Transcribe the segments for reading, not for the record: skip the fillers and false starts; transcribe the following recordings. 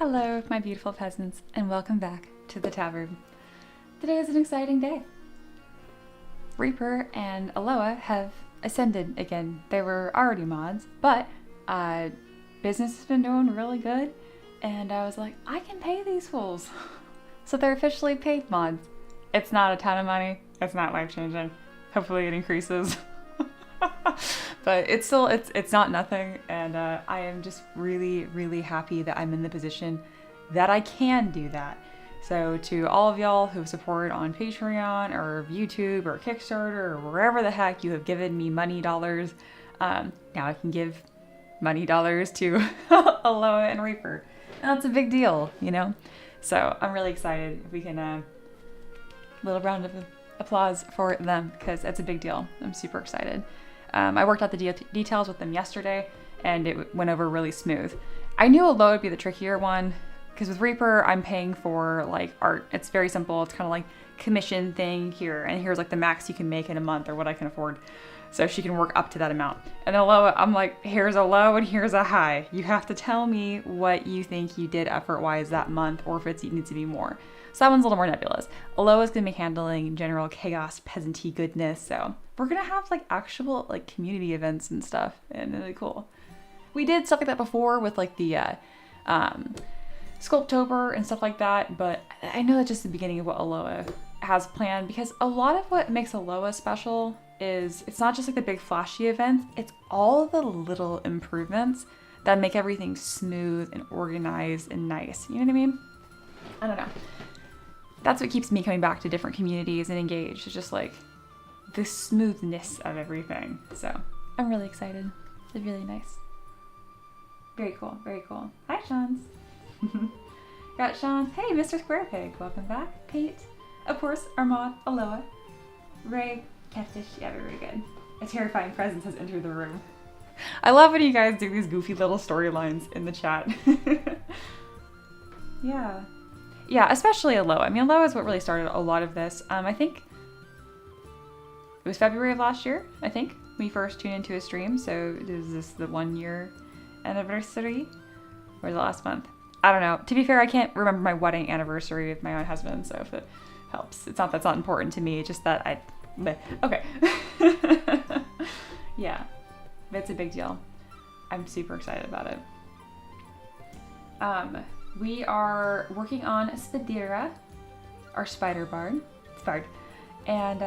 Hello, my beautiful peasants, and welcome back to the Taverb. Today is an exciting day. Reaper and Aloha have ascended again. They were already mods, but business has been doing really good, and I was like, I can pay these fools. So they're officially paid mods. It's not a ton of money. It's not life-changing. Hopefully it increases. But it's still, it's not nothing, and I am just really happy that I'm in the position that I can do that. So to all of y'all who support on Patreon or YouTube or Kickstarter or wherever the heck you have given me money dollars, now I can give money dollars to Aloha and Reaper. And that's a big deal, you know? So I'm really excited if we can, little round of applause for them, because it's a big deal. I'm super excited. I worked out the details with them yesterday, and it went over really smooth. I knew Aloha would be the trickier one, because with Reaper, I'm paying for like art. It's very simple. It's kind of like commission thing here, and here's like the max you can make in a month or what I can afford. So she can work up to that amount. And Aloha, I'm like, here's a low and here's a high. You have to tell me what you think you did effort-wise that month, or if it needs to be more. So that one's a little more nebulous. Aloha's gonna be handling general chaos, peasanty goodness. So we're gonna have like actual like community events and stuff, and really cool. We did stuff like that before with like the Sculptober and stuff like that, but I know that's just the beginning of what Aloha has planned, because a lot of what makes Aloha special is it's not just like the big flashy events, it's all the little improvements that make everything smooth and organized and nice. You know what I mean? I don't know. That's what keeps me coming back to different communities and engaged. It's just like the smoothness of everything. So I'm really excited. It's really nice. Very cool, very cool. Hi, Shans. Got Sean. Hey, Mr. Square Pig. Welcome back. Pete. Of course, Armand, Aloha, Ray, Catfish. Yeah, very good. A terrifying presence has entered the room. I love when you guys do these goofy little storylines in the chat. Yeah, especially Aloha. I mean, Aloha is what really started a lot of this. I think it was February of last year, I think, when we first tuned into a stream. So is this the 1 year anniversary? Or the last month? I don't know. To be fair, I can't remember my wedding anniversary with my own husband, so if it helps. It's not that's not important to me, it's just that okay. Yeah, but it's a big deal. I'm super excited about it. We are working on Spadira, our spider bard, and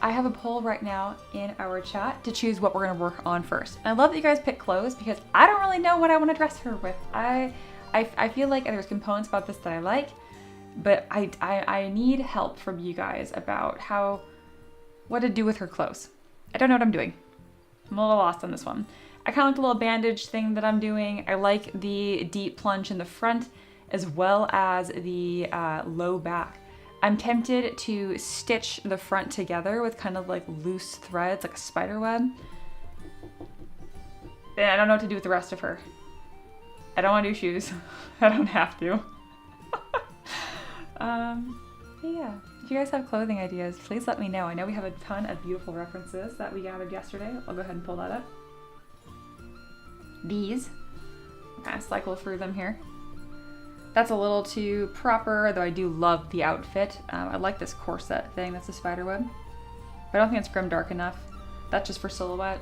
I have a poll right now in our chat to choose what we're gonna work on first. And I love that you guys pick clothes, because I don't really know what I want to dress her with. I feel like there's components about this that I like, but I need help from you guys about what to do with her clothes. I don't know what I'm doing. I'm a little lost on this one. I kind of like the little bandage thing that I'm doing. I like the deep plunge in the front, as well as the low back. I'm tempted to stitch the front together with kind of like loose threads, like a spider web. And I don't know what to do with the rest of her. I don't want to do shoes. I don't have to. Yeah, if you guys have clothing ideas, please let me know. I know we have a ton of beautiful references that we gathered yesterday. I'll go ahead and pull that up. These. Kind of cycle through them here. That's a little too proper, though I do love the outfit. I like this corset thing. That's a spider web. But I don't think it's grimdark enough. That's just for silhouette.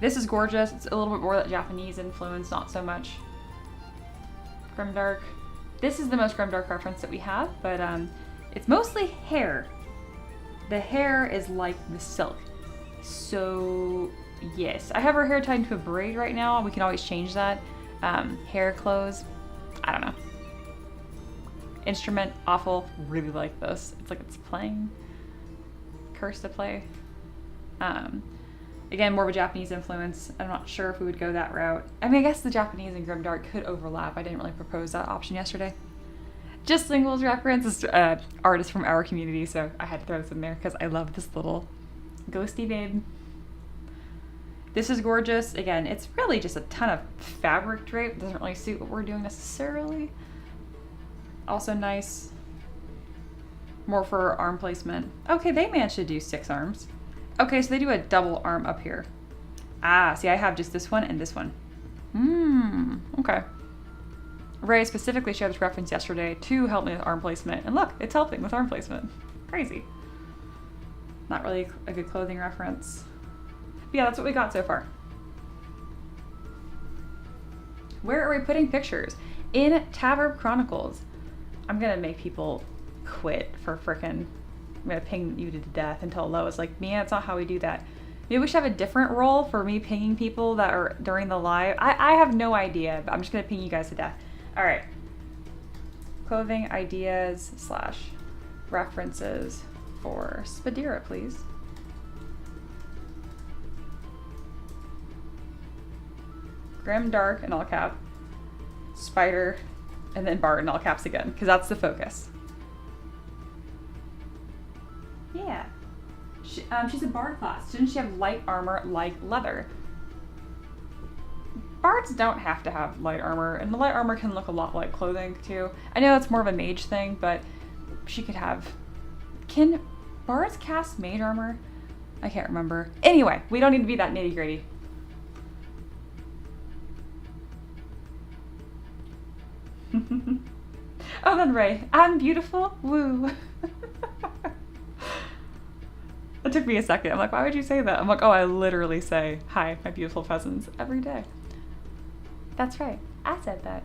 This is gorgeous. It's a little bit more that Japanese influence, not so much grimdark. This is the most grimdark reference that we have, but it's mostly hair. The hair is like the silk. So yes, I have her hair tied into a braid right now. We can always change that. Hair clothes, I don't know. Instrument, awful. Really like this. It's like it's playing. Curse to play. Again, more of a Japanese influence. I'm not sure if we would go that route. I mean, I guess the Japanese and grimdark could overlap. I didn't really propose that option yesterday. Just singles reference is artist from our community, so I had to throw this in there because I love this little ghosty babe. This is gorgeous. Again, it's really just a ton of fabric drape. It doesn't really suit what we're doing necessarily. Also nice. More for arm placement. Okay, they managed to do 6 arms. Okay, so they do a double arm up here. Ah, see, I have just this one and this one. Okay. Ray specifically shared this reference yesterday to help me with arm placement. And look, it's helping with arm placement. Crazy. Not really a good clothing reference. But yeah, that's what we got so far. Where are we putting pictures? In Taverb Chronicles. I'm gonna make people quit for frickin', I'm gonna ping you to death until Lois like, man, that's not how we do that. Maybe we should have a different role for me pinging people that are during the live. I have no idea, but I'm just gonna ping you guys to death. All right. Clothing ideas / references for Spadira, please. Grim Dark in all cap, Spider, and then Bart in all caps again, because that's the focus. Yeah. She's a Bard class. Didn't she have light armor like leather? Bards don't have to have light armor, and the light armor can look a lot like clothing too. I know it's more of a mage thing, but she could have... Can bards cast mage armor? I can't remember. Anyway, we don't need to be that nitty gritty. Oh, then Ray, I'm beautiful, woo. It took me a second. I'm like, why would you say that? I'm like, oh, I literally say, hi, my beautiful pheasants, every day. That's right, I said that.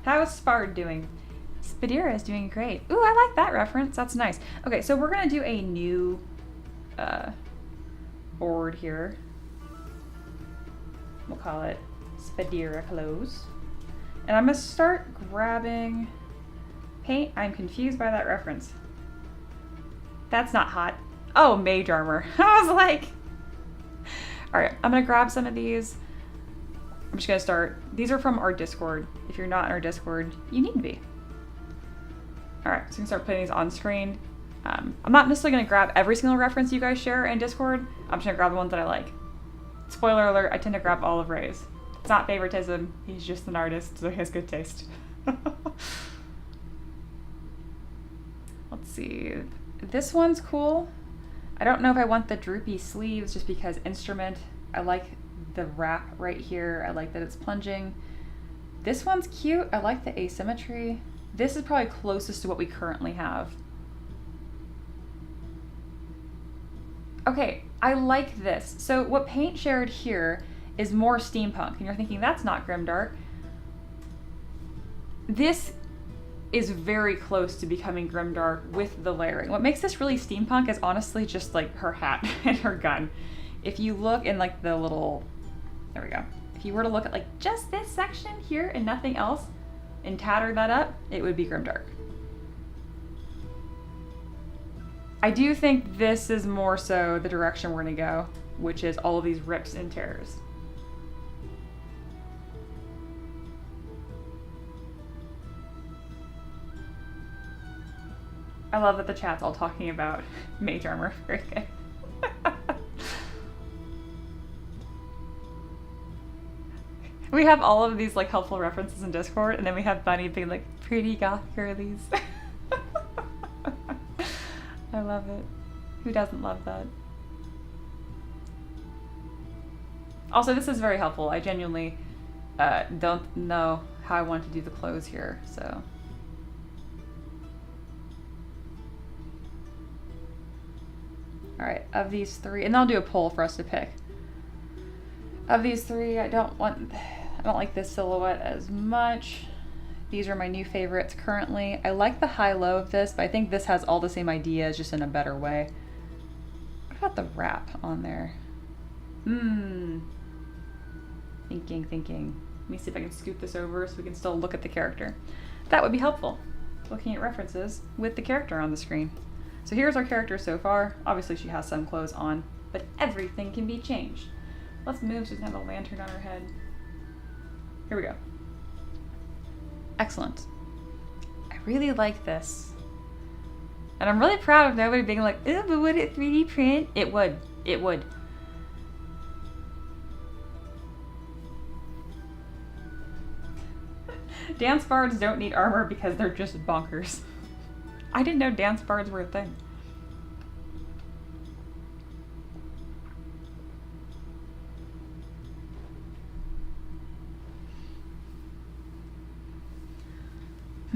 How is Spard doing? Spadira is doing great. Ooh, I like that reference, that's nice. Okay, so we're gonna do a new board here. We'll call it Spadira Clothes. And I'm gonna start grabbing paint. I'm confused by that reference. That's not hot. Oh, mage armor. I was like, all right, I'm gonna grab some of these. I'm just gonna start. These are from our Discord. If you're not in our Discord, you need to be. All right, so we can start putting these on screen. I'm not necessarily gonna grab every single reference you guys share in Discord. I'm just gonna grab the ones that I like. Spoiler alert, I tend to grab all of Ray's. It's not favoritism, he's just an artist, so he has good taste. Let's see. This one's cool. I don't know if I want the droopy sleeves just because instrument. I like the wrap right here. I like that it's plunging. This one's cute. I like the asymmetry. This is probably closest to what we currently have. Okay, I like this. So what Paint shared here is more steampunk, and you're thinking that's not grimdark. This is very close to becoming grimdark with the layering. What makes this really steampunk is honestly just like her hat and her gun. If you look in like the little, there we go. If you were to look at like just this section here and nothing else and tatter that up, it would be grimdark. I do think this is more so the direction we're gonna go, which is all of these rips and tears. I love that the chat's all talking about mage armor. Very good. We have all of these like helpful references in Discord, and then we have Bunny being like, pretty goth girlies. I love it. Who doesn't love that? Also, this is very helpful. I genuinely don't know how I want to do the clothes here, so. All right, of these three, and I'll do a poll for us to pick. Of these three, I don't like this silhouette as much. These are my new favorites currently. I like the high-low of this, but I think this has all the same ideas, just in a better way. What about the wrap on there? Thinking. Let me see if I can scoot this over so we can still look at the character. That would be helpful, looking at references with the character on the screen. So here's our character so far. Obviously she has some clothes on, but everything can be changed. Let's move so she doesn't have a lantern on her head. Here we go. Excellent. I really like this. And I'm really proud of nobody being like, oh, but would it 3D print? It would. It would. Dance bards don't need armor because they're just bonkers. I didn't know dance bards were a thing.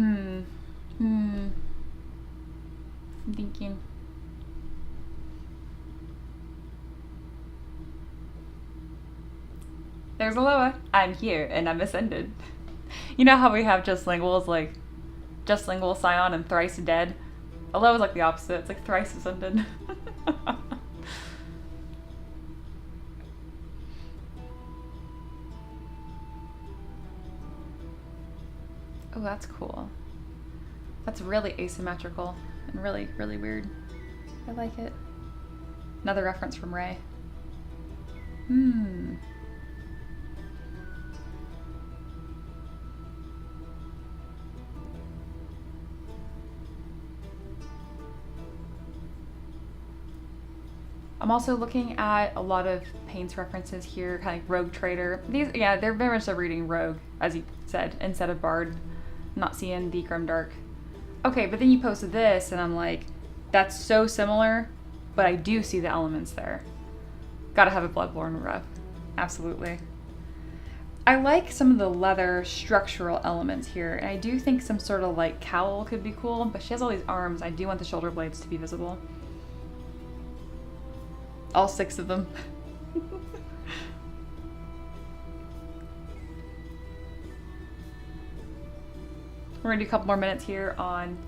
I'm thinking. There's Aloha. I'm here and I'm ascended. You know how we have just linguals like just lingual, scion, and thrice dead? Aloha's like the opposite. It's like thrice ascended. Oh, that's cool. That's really asymmetrical and really, really weird. I like it. Another reference from Ray. I'm also looking at a lot of paints references here, kind of like Rogue Trader. These, yeah, they're very much so reading Rogue, as you said, instead of Bard. I'm not seeing the Grimdark. Okay, but then you posted this, and I'm like, that's so similar, but I do see the elements there. Gotta have a Bloodborne rep. Absolutely. I like some of the leather structural elements here, and I do think some sort of like cowl could be cool, but she has all these arms. I do want the shoulder blades to be visible. All 6 of them. We're gonna do a couple more minutes here on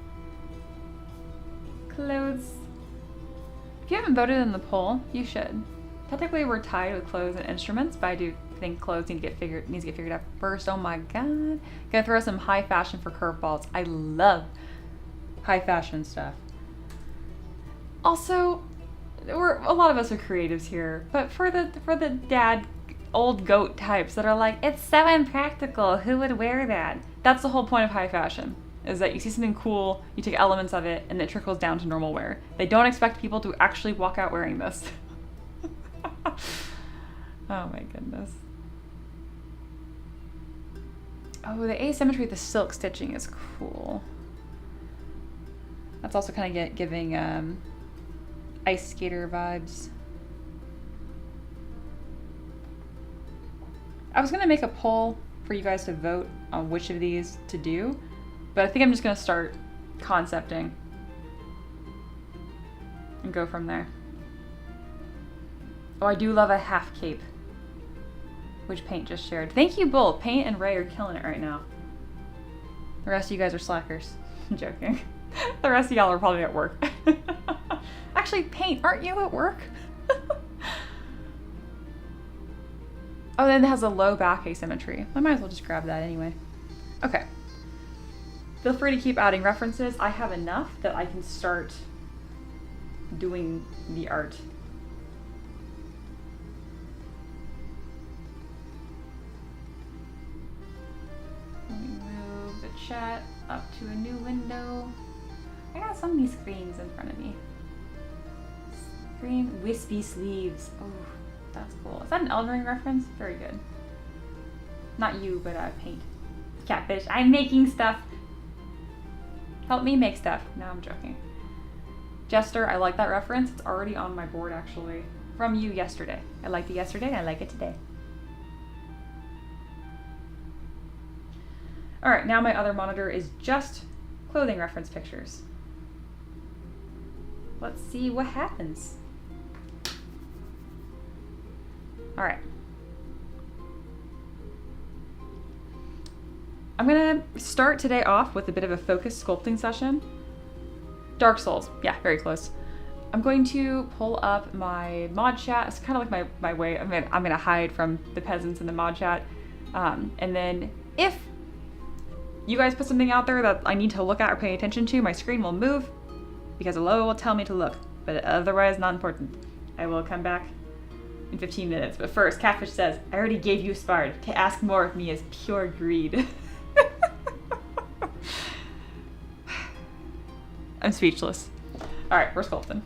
clothes. If you haven't voted in the poll, you should. Technically we're tied with clothes and instruments, but I do think clothes needs to get figured out first. Oh my god. Gonna throw some high fashion for curveballs. I love high fashion stuff. Also, a lot of us are creatives here, but for the dad old goat types that are like, it's so impractical, who would wear that? That's the whole point of high fashion, is that you see something cool, you take elements of it, and it trickles down to normal wear. They don't expect people to actually walk out wearing this. Oh my goodness. Oh, the asymmetry of the silk stitching is cool. That's also kind of giving ice skater vibes. I was gonna make a poll for you guys to vote on which of these to do, but I think I'm just gonna start concepting and go from there. Oh, I do love a half cape, which Paint just shared. Thank you both. Paint and Ray are killing it right now. The rest of you guys are slackers. I'm joking. The rest of y'all are probably at work. Actually, Paint, aren't you at work? Oh, then it has a low back asymmetry. I might as well just grab that anyway. Okay. Feel free to keep adding references. I have enough that I can start doing the art. Let me move the chat up to a new window. I got so many screens in front of me. Screen wispy sleeves. Oh, that's cool. Is that an Elden Ring reference? Very good. Not you, but Paint. Catfish. I'm making stuff. Help me make stuff. No, I'm joking. Jester, I like that reference. It's already on my board, actually. From you yesterday. I liked it yesterday, and I like it today. Alright, now my other monitor is just clothing reference pictures. Let's see what happens. Alright. I'm gonna start today off with a bit of a focused sculpting session. Dark Souls, yeah, very close. I'm going to pull up my mod chat. It's kind of like my way. I'm gonna hide from the peasants in the mod chat. And then if you guys put something out there that I need to look at or pay attention to, my screen will move because Aloha will tell me to look, but otherwise not important. I will come back in 15 minutes. But first, Catfish says, I already gave you Spard. To ask more of me is pure greed. I'm speechless. All right, we're sculpting.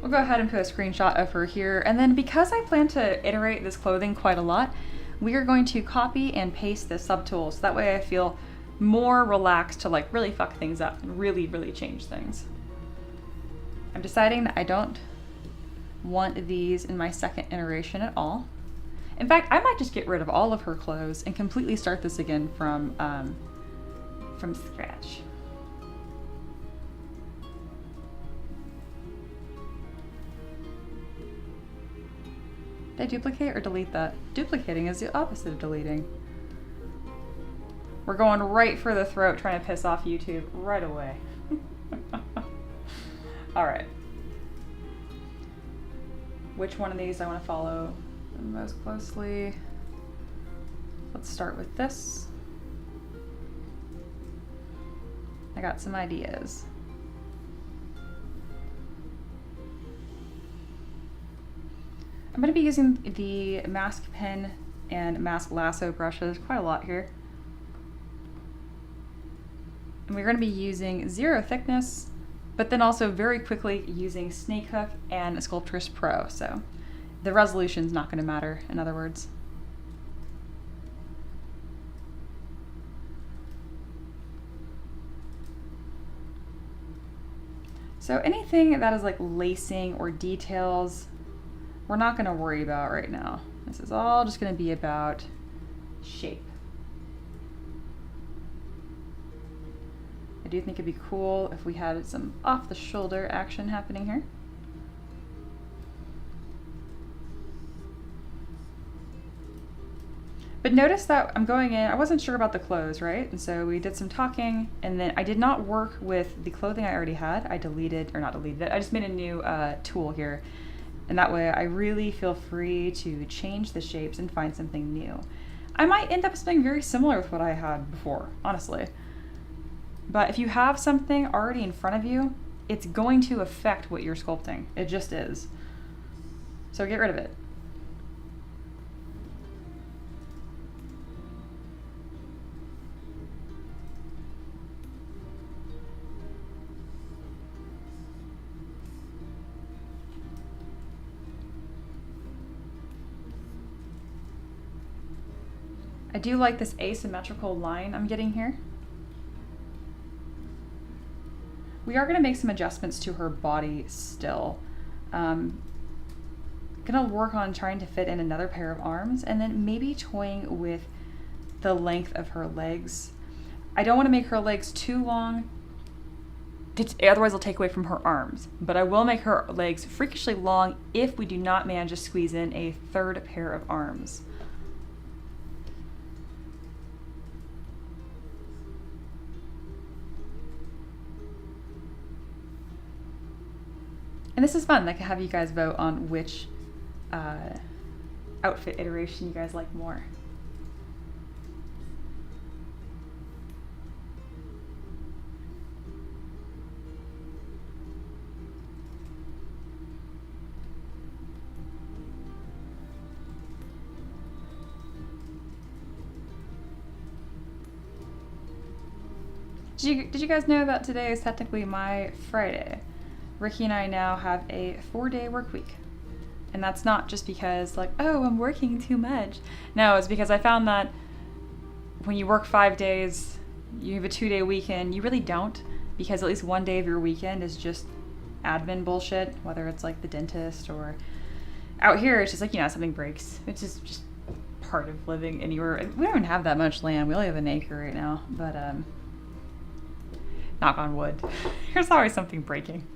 We'll go ahead and put a screenshot of her here. And then because I plan to iterate this clothing quite a lot, we are going to copy and paste the subtool. So that way I feel more relaxed to like really fuck things up and really, really change things. I'm deciding that I don't want these in my second iteration at all. In fact, I might just get rid of all of her clothes and completely start this again from scratch. Did I duplicate or delete that? Duplicating is the opposite of deleting. We're going right for the throat, trying to piss off YouTube right away. All right. Which one of these I want to follow most closely? Let's start with this. I got some ideas. I'm going to be using the mask pen and mask lasso brushes quite a lot here. And we're going to be using 0 thickness, but then also very quickly using Snake Hook and Sculptress Pro. So the resolution's not going to matter, in other words. So anything that is like lacing or details, we're not going to worry about right now. This is all just going to be about shape. I do think it'd be cool if we had some off-the-shoulder action happening here. But notice that I'm going in, I wasn't sure about the clothes, right? And so we did some talking, and then I did not work with the clothing I already had. I deleted, or not deleted it, I just made a new tool here. And that way I really feel free to change the shapes and find something new. I might end up something very similar with what I had before, honestly. But if you have something already in front of you, it's going to affect what you're sculpting. It just is. So get rid of it. I do like this asymmetrical line I'm getting here. We are going to make some adjustments to her body still. Gonna work on trying to fit in another pair of arms and then maybe toying with the length of her legs. I don't want to make her legs too long, otherwise it'll take away from her arms. But I will make her legs freakishly long if we do not manage to squeeze in a third pair of arms. And this is fun. I can have you guys vote on which outfit iteration you guys like more. Did you guys know that today is technically my Friday? Ricky and I now have a 4-day work week. And that's not just because like, oh, I'm working too much. No, it's because I found that when you work 5 days, you have a 2-day weekend. You really don't, because at least 1 day of your weekend is just admin bullshit, whether it's like the dentist or out here, it's just like, you know, something breaks. It's just part of living anywhere. We don't even have that much land. We only have an acre right now, but knock on wood. There's always something breaking.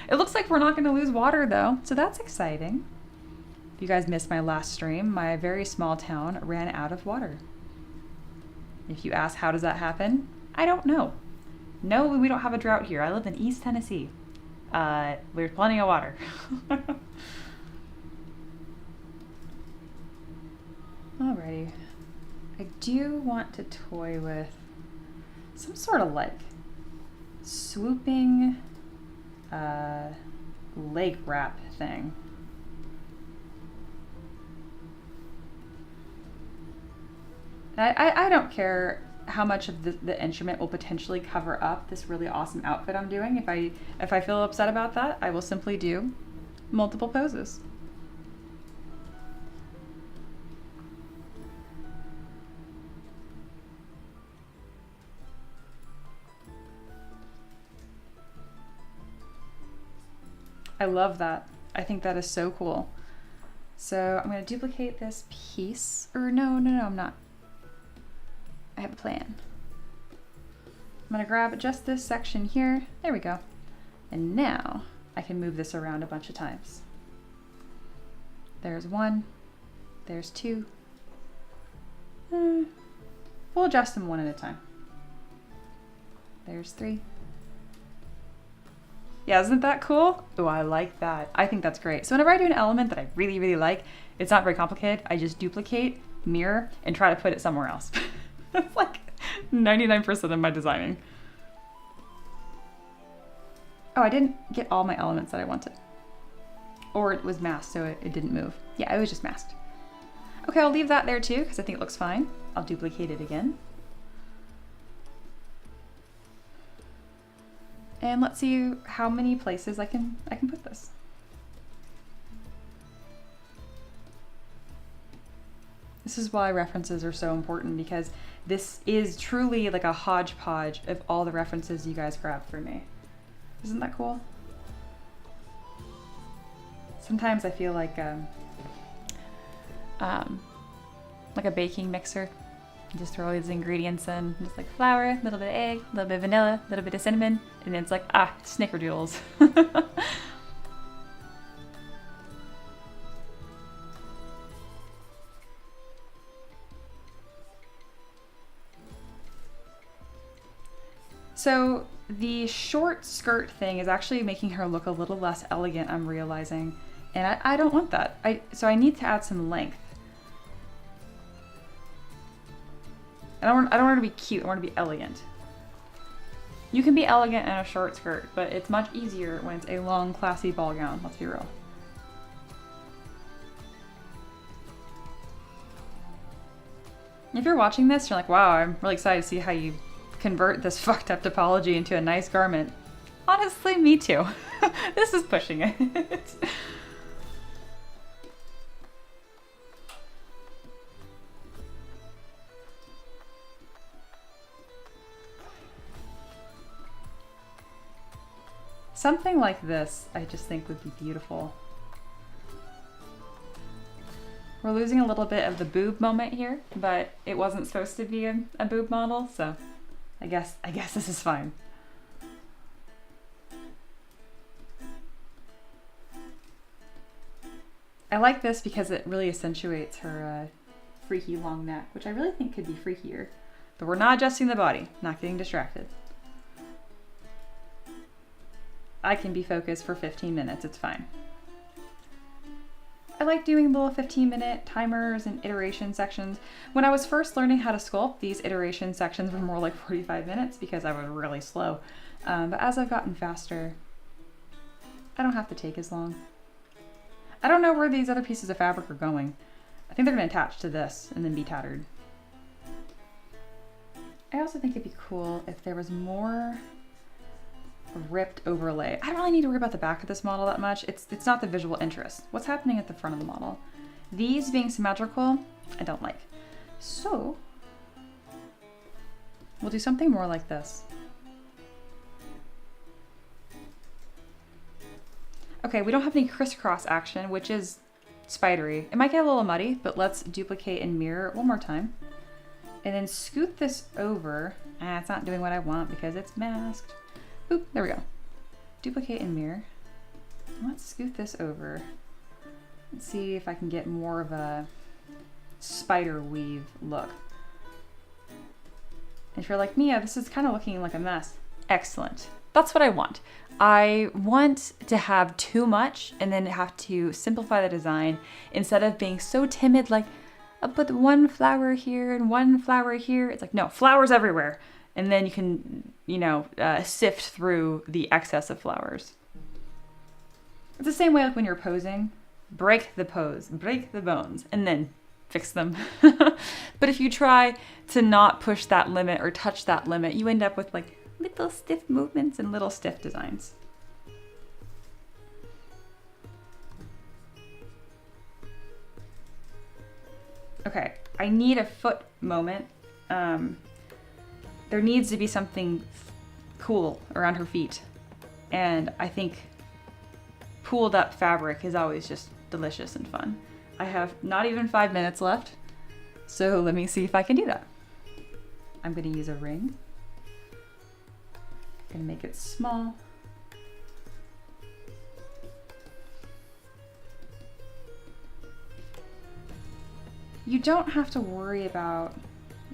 It looks like we're not going to lose water though, so that's exciting. If you guys missed my last stream, my very small town ran out of water. If you ask how does that happen, I don't know. No, we don't have a drought here. I live in East Tennessee. There's plenty of water. Alrighty. I do want to toy with some sort of like swooping leg wrap thing. I don't care how much of the instrument will potentially cover up this really awesome outfit I'm doing. If I feel upset about that, I will simply do multiple poses. I love that. I think that is so cool. So I'm going to duplicate this piece, or no, I'm not. I have a plan. I'm going to grab just this section here. There we go. And now I can move this around a bunch of times. There's one, there's two. We'll adjust them one at a time. There's three. Yeah, isn't that cool? Oh, I like that. I think that's great. So whenever I do an element that I really, really like, it's not very complicated. I just duplicate, mirror, and try to put it somewhere else. That's like 99% of my designing. Oh, I didn't get all my elements that I wanted. Or it was masked, so it didn't move. Yeah, it was just masked. Okay, I'll leave that there too, because I think it looks fine. I'll duplicate it again. And let's see how many places I can put this. This is why references are so important, because this is truly like a hodgepodge of all the references you guys grabbed for me. Isn't that cool? Sometimes I feel like a baking mixer. You just throw all these ingredients in, just like flour, a little bit of egg, a little bit of vanilla, a little bit of cinnamon, and then it's like, snickerdoodles. So the short skirt thing is actually making her look a little less elegant, I'm realizing. And I don't want that. So I need to add some length. I don't want her to be cute, I want her to be elegant. You can be elegant in a short skirt, but it's much easier when it's a long, classy ball gown, let's be real. If you're watching this, you're like, wow, I'm really excited to see how you convert this fucked up topology into a nice garment. Honestly, me too. This is pushing it. Something like this, I just think would be beautiful. We're losing a little bit of the boob moment here, but it wasn't supposed to be a boob model, so I guess this is fine. I like this because it really accentuates her freaky long neck, which I really think could be freakier. But we're not adjusting the body, not getting distracted. I can be focused for 15 minutes, it's fine. I like doing little 15-minute timers and iteration sections. When I was first learning how to sculpt, these iteration sections were more like 45 minutes because I was really slow. But as I've gotten faster, I don't have to take as long. I don't know where these other pieces of fabric are going. I think they're gonna attach to this and then be tattered. I also think it'd be cool if there was more ripped overlay. I don't really need to worry about the back of this model that much. It's not the visual interest. What's happening at the front of the model? These being symmetrical, I don't like. So we'll do something more like this. Okay, we don't have any crisscross action, which is spidery. It might get a little muddy, but let's duplicate and mirror one more time. And then scoot this over. It's not doing what I want because it's masked. Boop, there we go. Duplicate and mirror. Let's scoot this over. Let's see if I can get more of a spider weave look. If you're like me, this is kind of looking like a mess. Excellent. That's what I want. I want to have too much and then have to simplify the design instead of being so timid, like I'll put one flower here and one flower here. It's like, no, flowers everywhere. And then you can, sift through the excess of flowers. It's the same way like when you're posing. Break the pose, break the bones, and then fix them. But if you try to not push that limit or touch that limit, you end up with like little stiff movements and little stiff designs. Okay, I need a foot moment. There needs to be something cool around her feet. And I think pooled up fabric is always just delicious and fun. I have not even 5 minutes left, so let me see if I can do that. I'm going to use a ring. I'm going to make it small. You don't have to worry about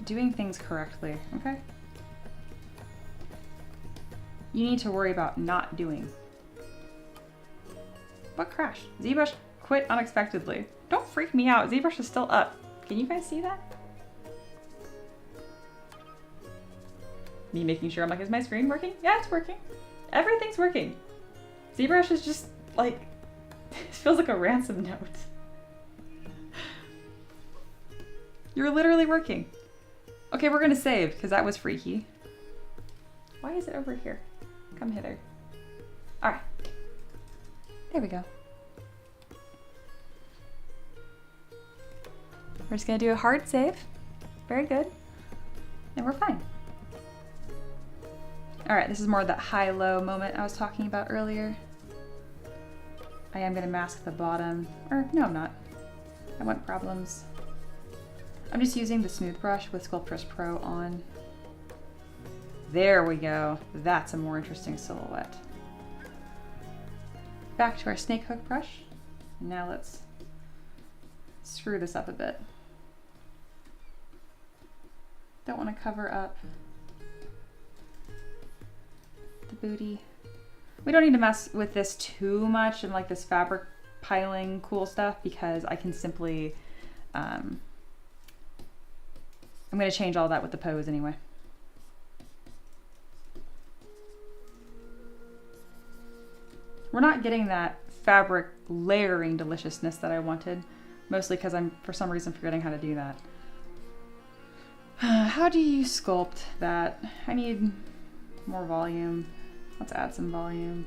doing things correctly, okay? You need to worry about not doing. What crashed? ZBrush quit unexpectedly. Don't freak me out. ZBrush is still up. Can you guys see that? Me making sure I'm like, is my screen working? Yeah, it's working. Everything's working. ZBrush is just like, it feels like a ransom note. You're literally working. Okay, we're gonna save because that was freaky. Why is it over here? Come hither. All right. There we go. We're just gonna do a hard save. Very good. And we're fine. All right, this is more of that high-low moment I was talking about earlier. I am gonna mask the bottom, or no, I'm not. I want problems. I'm just using the smooth brush with Sculpt Pro on. There we go. That's a more interesting silhouette. Back to our snake hook brush. Now let's screw this up a bit. Don't want to cover up the booty. We don't need to mess with this too much and like this fabric piling cool stuff because I can simply, I'm going to change all that with the pose anyway. We're not getting that fabric layering deliciousness that I wanted, mostly because I'm for some reason forgetting how to do that. How do you sculpt that? I need more volume. Let's add some volume.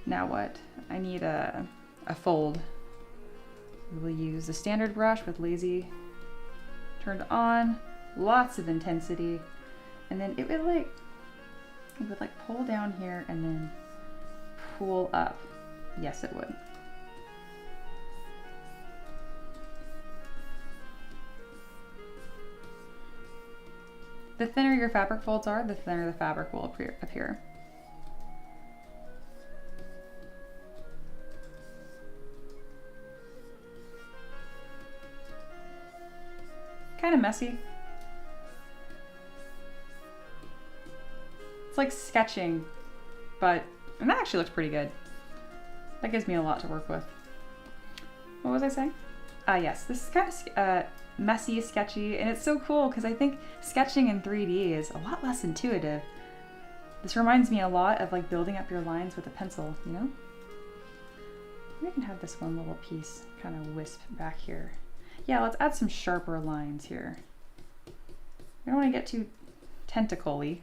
Now what? I need a fold. We will use the standard brush with lazy turned on, lots of intensity, and then it would like pull down here and then pull up. Yes, it would. The thinner your fabric folds are, the thinner the fabric will appear. Kind of messy. It's like sketching, and that actually looks pretty good. That gives me a lot to work with. What was I saying? Yes, this is kind of messy, sketchy, and it's so cool because I think sketching in 3D is a lot less intuitive. This reminds me a lot of like building up your lines with a pencil, you know? We can have this one little piece kind of wisp back here. Yeah, let's add some sharper lines here. We don't want to get too tentacle-y.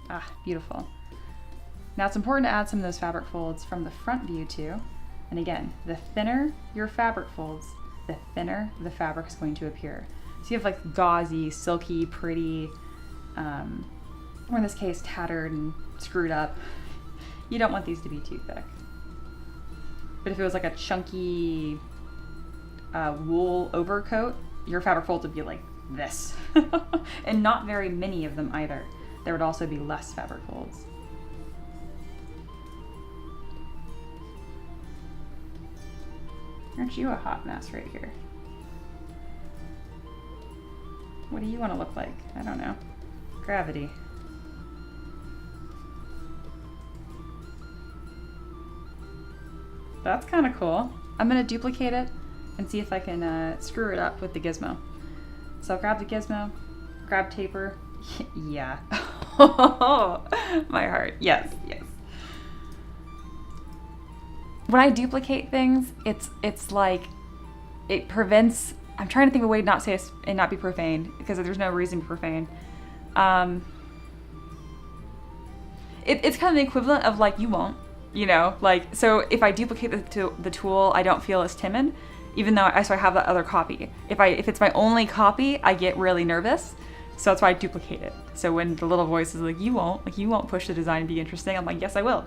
Ah, beautiful. Now it's important to add some of those fabric folds from the front view too. And again, the thinner your fabric folds, the thinner the fabric is going to appear. So you have like gauzy, silky, pretty, or in this case, tattered and screwed up. You don't want these to be too thick. But if it was like a chunky wool overcoat, your fabric folds would be like this. And not very many of them either. There would also be less fabric folds. Aren't you a hot mess right here? What do you want to look like? I don't know. Gravity. That's kind of cool. I'm going to duplicate it and see if I can screw it up with the gizmo. So I'll grab the gizmo, grab taper. Yeah. My heart. Yes, yes. When I duplicate things, it's like, it prevents, I'm trying to think of a way to not say it and not be profane, because there's no reason to be profane. It's kind of the equivalent of like, you won't, you know, like, so if I duplicate the tool, I don't feel as timid, even though I have that other copy. If it's my only copy, I get really nervous. So that's why I duplicate it. So when the little voice is like, you won't push the design to be interesting, I'm like, yes, I will.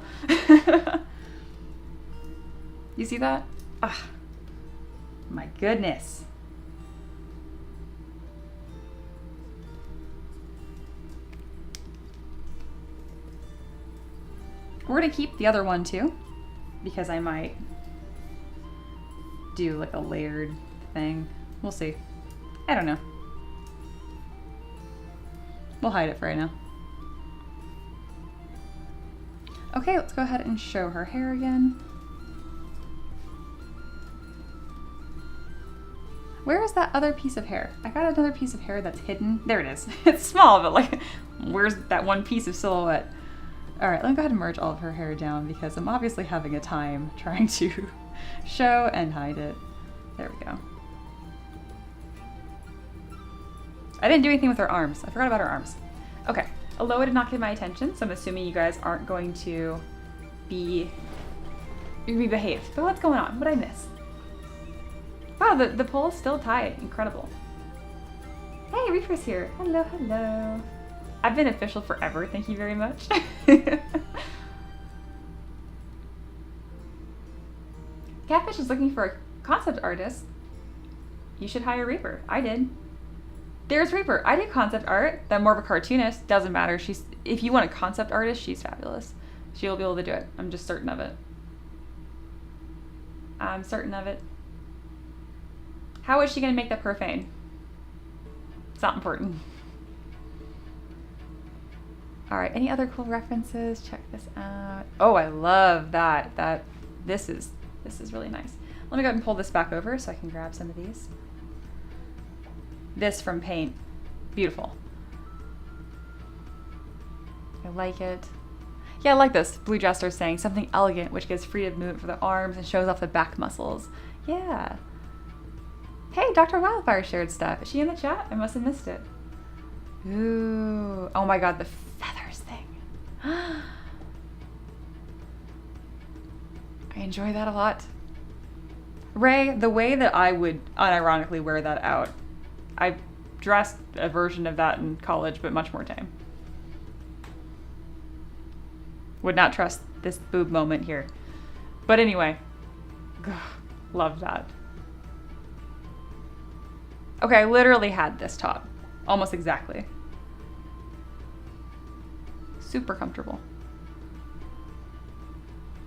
You see that? Ah, my goodness. We're gonna keep the other one too, because I might do like a layered thing. We'll see. I don't know. We'll hide it for right now. Okay, let's go ahead and show her hair again. Where is that other piece of hair? I got another piece of hair that's hidden. There it is. It's small, but like, where's that one piece of silhouette? All right, let me go ahead and merge all of her hair down because I'm obviously having a time trying to show and hide it. There we go. I didn't do anything with her arms. I forgot about her arms. Okay, Aloha did not get my attention, so I'm assuming you guys aren't going to be behaved. But what's going on? What did I miss? Wow, the poll is still tied. Incredible. Hey, Reaper's here. Hello, hello. I've been official forever. Thank you very much. Catfish is looking for a concept artist. You should hire Reaper. I did. There's Reaper. I did concept art. I'm more of a cartoonist. Doesn't matter. If you want a concept artist, she's fabulous. She'll be able to do it. I'm just certain of it. I'm certain of it. How is she going to make that profane? It's not important. All right, any other cool references? Check this out. Oh, I love that. This is really nice. Let me go ahead and pull this back over so I can grab some of these. This from Paint. Beautiful. I like it. Yeah, I like this. Blue Jester saying something elegant, which gives freedom of movement for the arms and shows off the back muscles. Yeah. Hey, Dr. Wildfire shared stuff. Is she in the chat? I must have missed it. Ooh. Oh my god, the feathers thing. I enjoy that a lot. Ray, the way that I would unironically wear that out, I dressed a version of that in college, but much more tame. Would not trust this boob moment here. But anyway, love that. Okay, I literally had this top. Almost exactly. Super comfortable.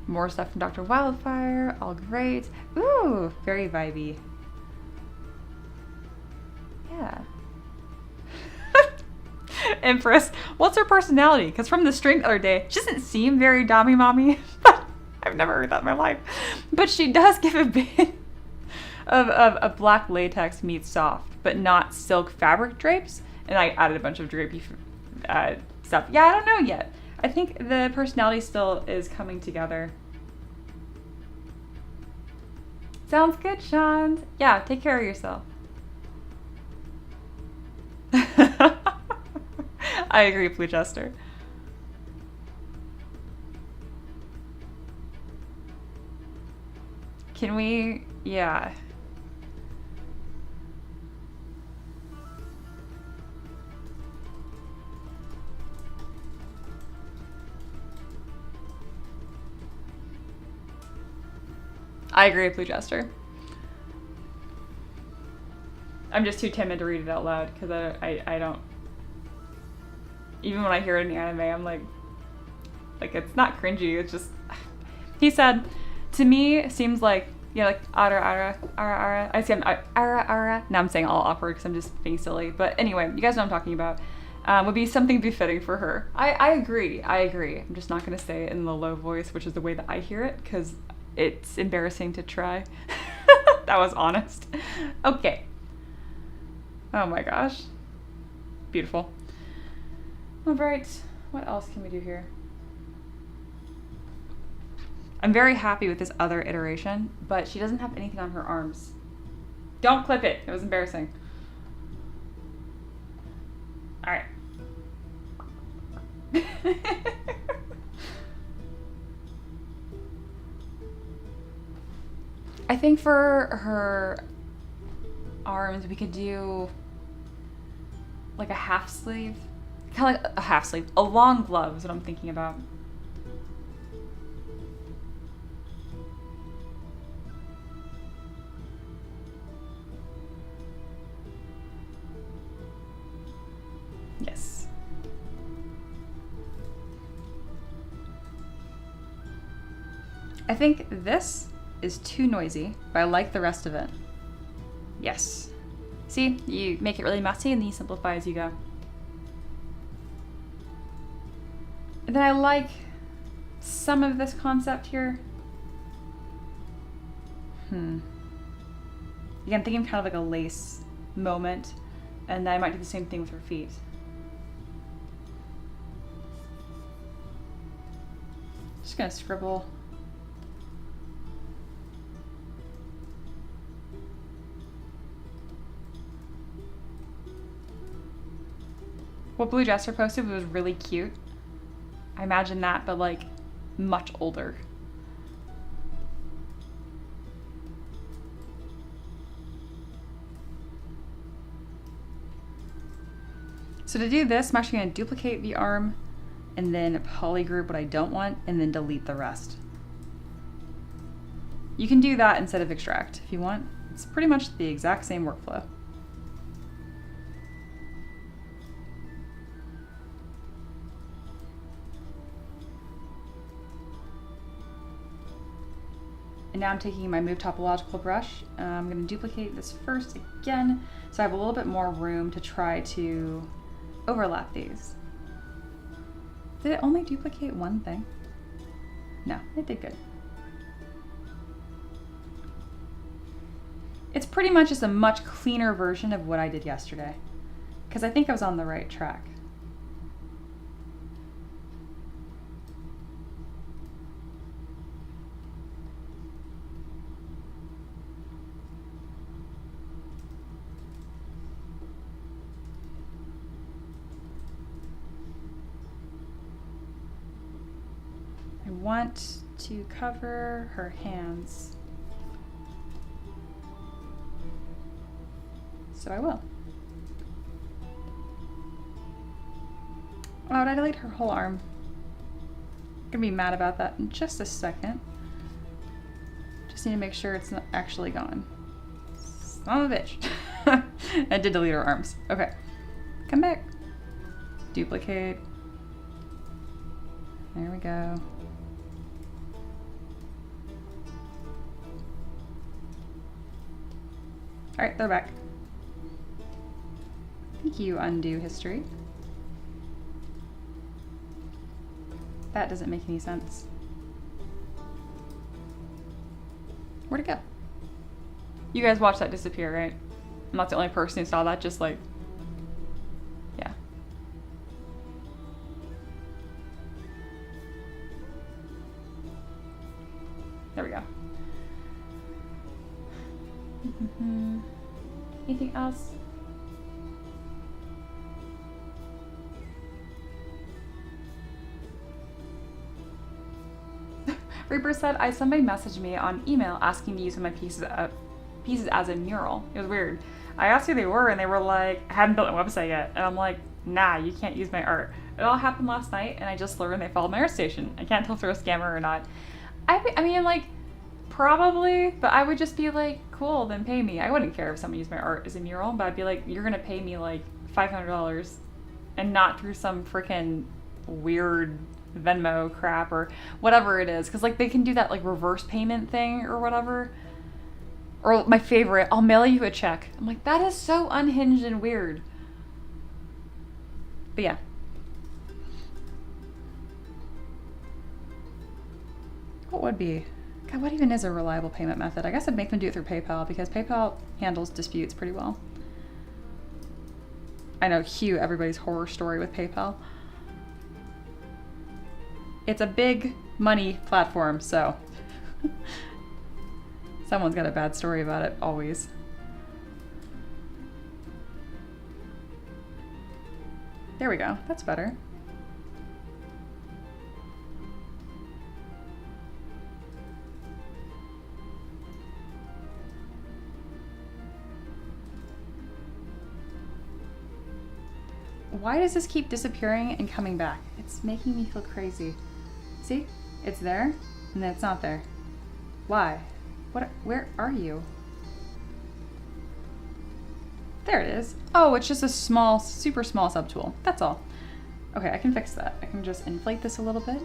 More stuff from Dr. Wildfire. All great. Ooh, very vibey. Yeah. Empress, what's her personality? Because from the stream the other day, she doesn't seem very dommy mommy. I've never heard that in my life. But she does give a bit of black latex meets soft, but not silk fabric drapes. And I added a bunch of drapey stuff. Yeah, I don't know yet. I think the personality still is coming together. Sounds good, Sean. Yeah, take care of yourself. I agree, Blue Jester. Can we? Yeah. I agree with Blue Jester. I'm just too timid to read it out loud because I don't. Even when I hear it in the anime, I'm like it's not cringy. It's just. He said, to me, it seems like, you know, like ara. I see I'm ara. Now I'm saying all awkward because I'm just being silly. But anyway, you guys know what I'm talking about. Would be something befitting for her. I agree. I'm just not gonna say it in the low voice, which is the way that I hear it, because it's embarrassing to try. That was honest. Okay. Oh my gosh. Beautiful. All right. What else can we do here? I'm very happy with this other iteration, but she doesn't have anything on her arms. Don't clip it. It was embarrassing. All right. I think for her arms, we could do like a half sleeve. Kind of like a half sleeve. A long glove is what I'm thinking about. Yes. I think this is too noisy, but I like the rest of it. Yes. See, you make it really messy and then you simplify as you go. And then I like some of this concept here. Again, I'm thinking kind of like a lace moment, and then I might do the same thing with her feet. Just gonna scribble. What Blue Jester posted was really cute. I imagine that, but like much older. So to do this, I'm actually going to duplicate the arm and then polygroup what I don't want and then delete the rest. You can do that instead of extract if you want. It's pretty much the exact same workflow. And now I'm taking my Move Topological brush. I'm going to duplicate this first again, so I have a little bit more room to try to overlap these. Did it only duplicate one thing? No, it did good. It's pretty much just a much cleaner version of what I did yesterday, because I think I was on the right track. I want to cover her hands, so I will. Oh, did I delete her whole arm? I'm gonna be mad about that in just a second. Just need to make sure it's not actually gone. Son of a bitch. I did delete her arms. Okay, come back. Duplicate. There we go. All right, they're back. Thank you, undo history. That doesn't make any sense. Where'd it go? You guys watched that disappear, right? I'm not the only person who saw that, just like, yeah. There we go. Anything else? Reaper said, somebody messaged me on email asking to use one of my pieces as a mural. It was weird. I asked who they were and they were like, I haven't built a website yet. And I'm like, nah, you can't use my art. It all happened last night and I just learned they followed my art station. I can't tell if they're a scammer or not. I mean, like, probably, but I would just be like, cool, then pay me. I wouldn't care if someone used my art as a mural, but I'd be like, you're gonna pay me like $500 and not through some freaking weird Venmo crap or whatever it is. Cause like they can do that like reverse payment thing or whatever. Or my favorite, I'll mail you a check. I'm like, that is so unhinged and weird. But yeah. What would be? God, what even is a reliable payment method? I guess I'd make them do it through PayPal because PayPal handles disputes pretty well. I know, cue everybody's horror story with PayPal. It's a big money platform, so someone's got a bad story about it, always. There we go, that's better. Why does this keep disappearing and coming back? It's making me feel crazy. See? It's there, and then it's not there. Why? Where are you? There it is. Oh, it's just a small, super small subtool. That's all. Okay, I can fix that. I can just inflate this a little bit.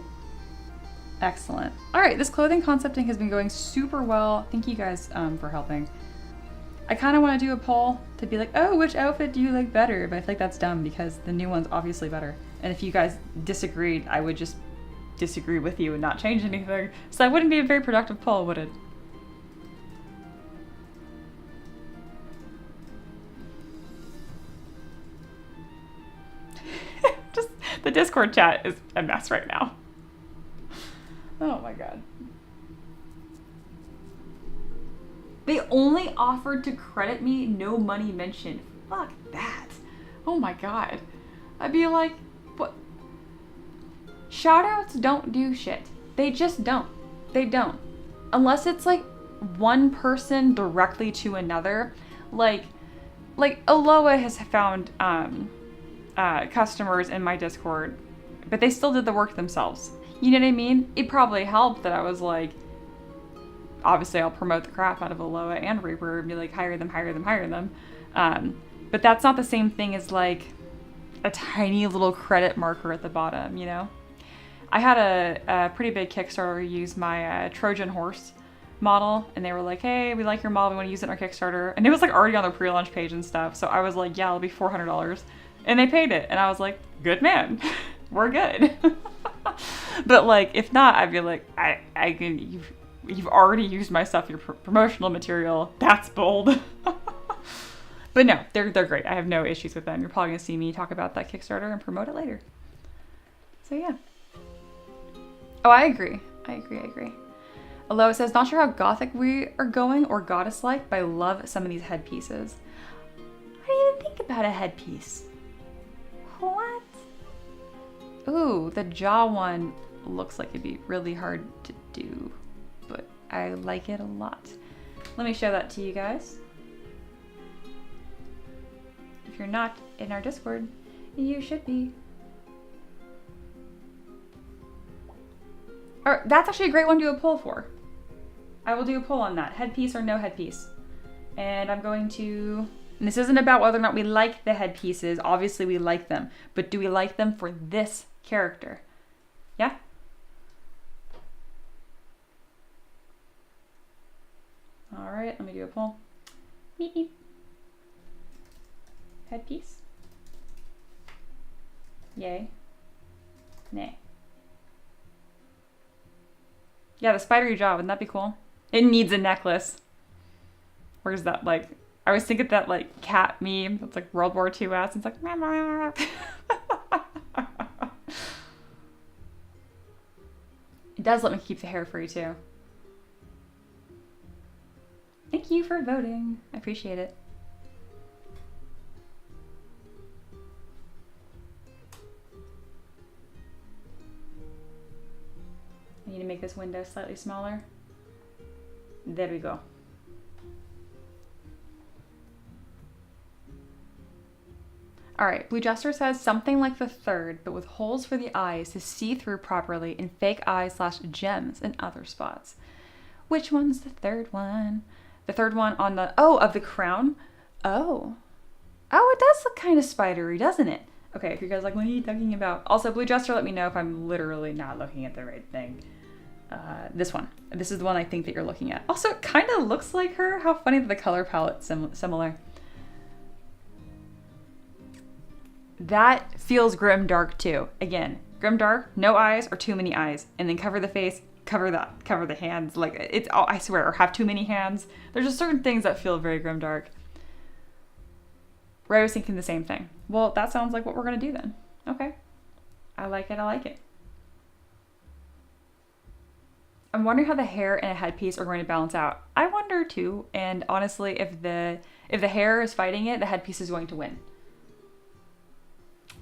Excellent. All right, this clothing concepting has been going super well. Thank you guys for helping. I kind of want to do a poll to be like, oh, which outfit do you like better? But I feel like that's dumb because the new one's obviously better. And if you guys disagreed, I would just disagree with you and not change anything. So that wouldn't be a very productive poll, would it? Just the Discord chat is a mess right now. Oh my god. They only offered to credit me, no money mentioned. Fuck that. Oh my god. I'd be like, what? Shoutouts don't do shit. They just don't. They don't. Unless it's like one person directly to another. Like Aloha has found customers in my Discord, but they still did the work themselves. You know what I mean? It probably helped that I was like, obviously I'll promote the crap out of Aloha and Reaper and be like, hire them, hire them, hire them. But that's not the same thing as like a tiny little credit marker at the bottom, you know? I had a pretty big Kickstarter use my Trojan horse model, and they were like, hey, we like your model, we want to use it in our Kickstarter. And it was like already on their pre-launch page and stuff. So I was like, yeah, it'll be $400. And they paid it. And I was like, good man, we're good. But like, if not, I'd be like, I can, you've already used my stuff, your promotional material. That's bold. But no, they're great. I have no issues with them. You're probably gonna see me talk about that Kickstarter and promote it later. So yeah. Oh, I agree. Aloha says, not sure how gothic we are going or goddess-like, but I love some of these headpieces. I didn't even think about a headpiece. What? Ooh, the jaw one looks like it'd be really hard to do, but I like it a lot. Let me show that to you guys. If you're not in our Discord, you should be. Or, that's actually a great one to do a poll for. I will do a poll on that. Headpiece or no headpiece. And I'm going to... And this isn't about whether or not we like the headpieces. Obviously we like them. But do we like them for this character? Yeah? Alright, let me do a poll. Meep meep. Headpiece? Yay. Nay. Yeah, the spidery jaw, wouldn't that be cool? It needs a necklace. Where's that, like... I was thinking that, like, cat meme. That's like World War II ass. It's like... It does let me keep the hair free, too. Thank you for voting. I appreciate it. I need to make this window slightly smaller. There we go. All right, Blue Jester says something like the third, but with holes for the eyes to see through properly and fake eyes / gems in other spots. Which one's the third one? The third one on the, oh, of the crown? Oh. Oh, it does look kind of spidery, doesn't it? Okay, if you guys are like, what are you talking about? Also, Blue Jester, let me know if I'm literally not looking at the right thing. This one. This is the one I think that you're looking at. Also, it kind of looks like her. How funny that the color palette's similar. That feels grim dark too. Again, grim dark, no eyes or too many eyes, and then cover the face, cover the hands. Like it's all, I swear, or have too many hands. There's just certain things that feel very grim dark. Ray was thinking the same thing. Well, that sounds like what we're gonna do then. Okay, I like it. I like it. I'm wondering how the hair and a headpiece are going to balance out. I wonder too. And honestly, if the hair is fighting it, the headpiece is going to win.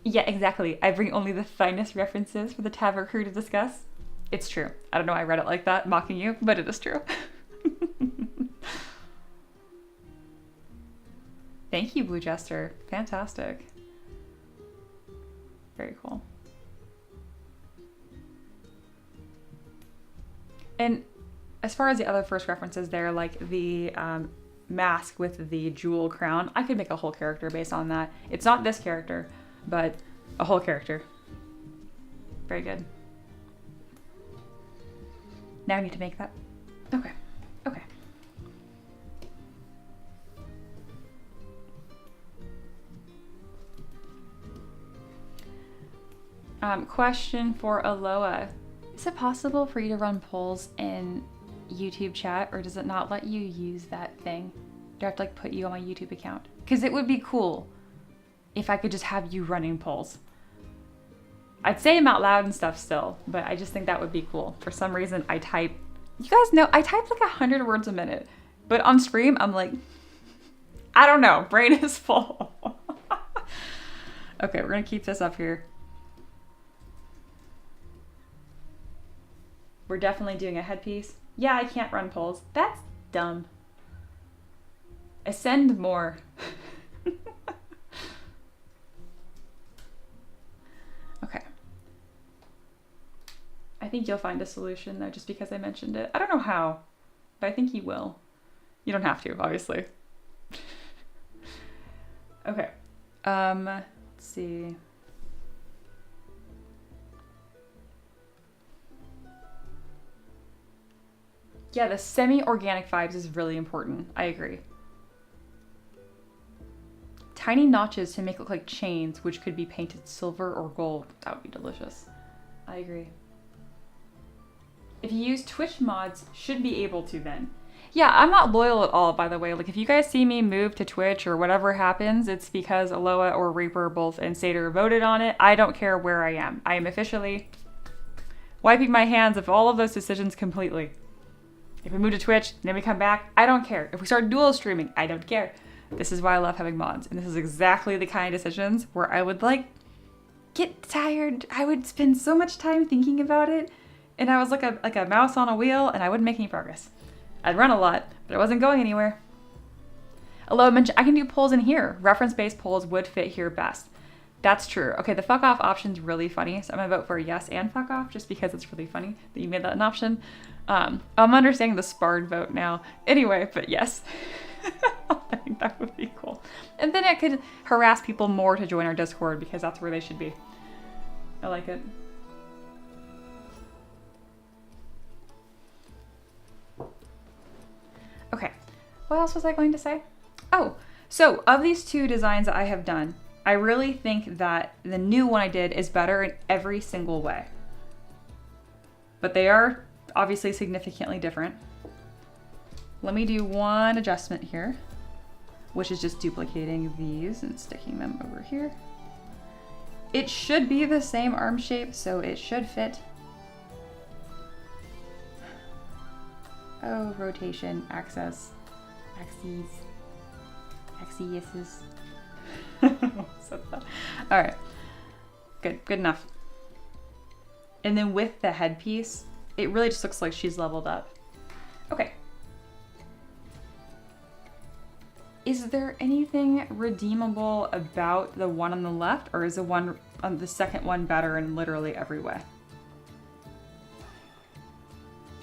Yeah, exactly. I bring only the finest references for the Taverb crew to discuss. It's true. I don't know why I read it like that, mocking you, but it is true. Thank you, Blue Jester. Fantastic. Very cool. And as far as the other first references there, like the mask with the jewel crown, I could make a whole character based on that. It's not this character, but a whole character. Very good. Now I need to make that. Okay. Okay. Question for Aloha. Is it possible for you to run polls in YouTube chat, or does it not let you use that thing? Do I have to like put you on my YouTube account? Because it would be cool if I could just have you running polls. I'd say them out loud and stuff still, but I just think that would be cool. For some reason, I type, you guys know, I type like 100 words a minute, but on stream, I'm like, I don't know, brain is full. Okay, we're gonna keep this up here. We're definitely doing a headpiece. Yeah, I can't run polls. That's dumb. Ascend more. Okay. I think you'll find a solution though, just because I mentioned it. I don't know how, but I think you will. You don't have to, obviously. Okay. Let's see. Yeah, the semi-organic vibes is really important. I agree. Tiny notches to make it look like chains, which could be painted silver or gold. That would be delicious. I agree. If you use Twitch mods, should be able to then. Yeah, I'm not loyal at all, by the way. Like, if you guys see me move to Twitch or whatever happens, it's because Aloha or Reaper, both, and Satyr voted on it. I don't care where I am. I am officially wiping my hands of all of those decisions completely. If we move to Twitch, then we come back, I don't care. If we start dual streaming, I don't care. This is why I love having mods. And this is exactly the kind of decisions where I would like get tired. I would spend so much time thinking about it. And I was like a mouse on a wheel and I wouldn't make any progress. I'd run a lot, but I wasn't going anywhere. Although I mentioned I can do polls in here. Reference-based polls would fit here best. That's true. Okay, the fuck off option's really funny. So I'm gonna vote for yes and fuck off just because it's really funny that you made that an option. I'm understanding the sparred vote now. Anyway, but yes. I think that would be cool. And then it could harass people more to join our Discord because that's where they should be. I like it. Okay, what else was I going to say? Oh, so of these two designs that I have done, I really think that the new one I did is better in every single way. But they are obviously significantly different. Let me do one adjustment here, which is just duplicating these and sticking them over here. It should be the same arm shape, so it should fit. Oh, rotation, axes. All right, good enough. And then with the headpiece, it really just looks like she's leveled up. Okay. Is there anything redeemable about the one on the left, or is the one on the second one better in literally every way?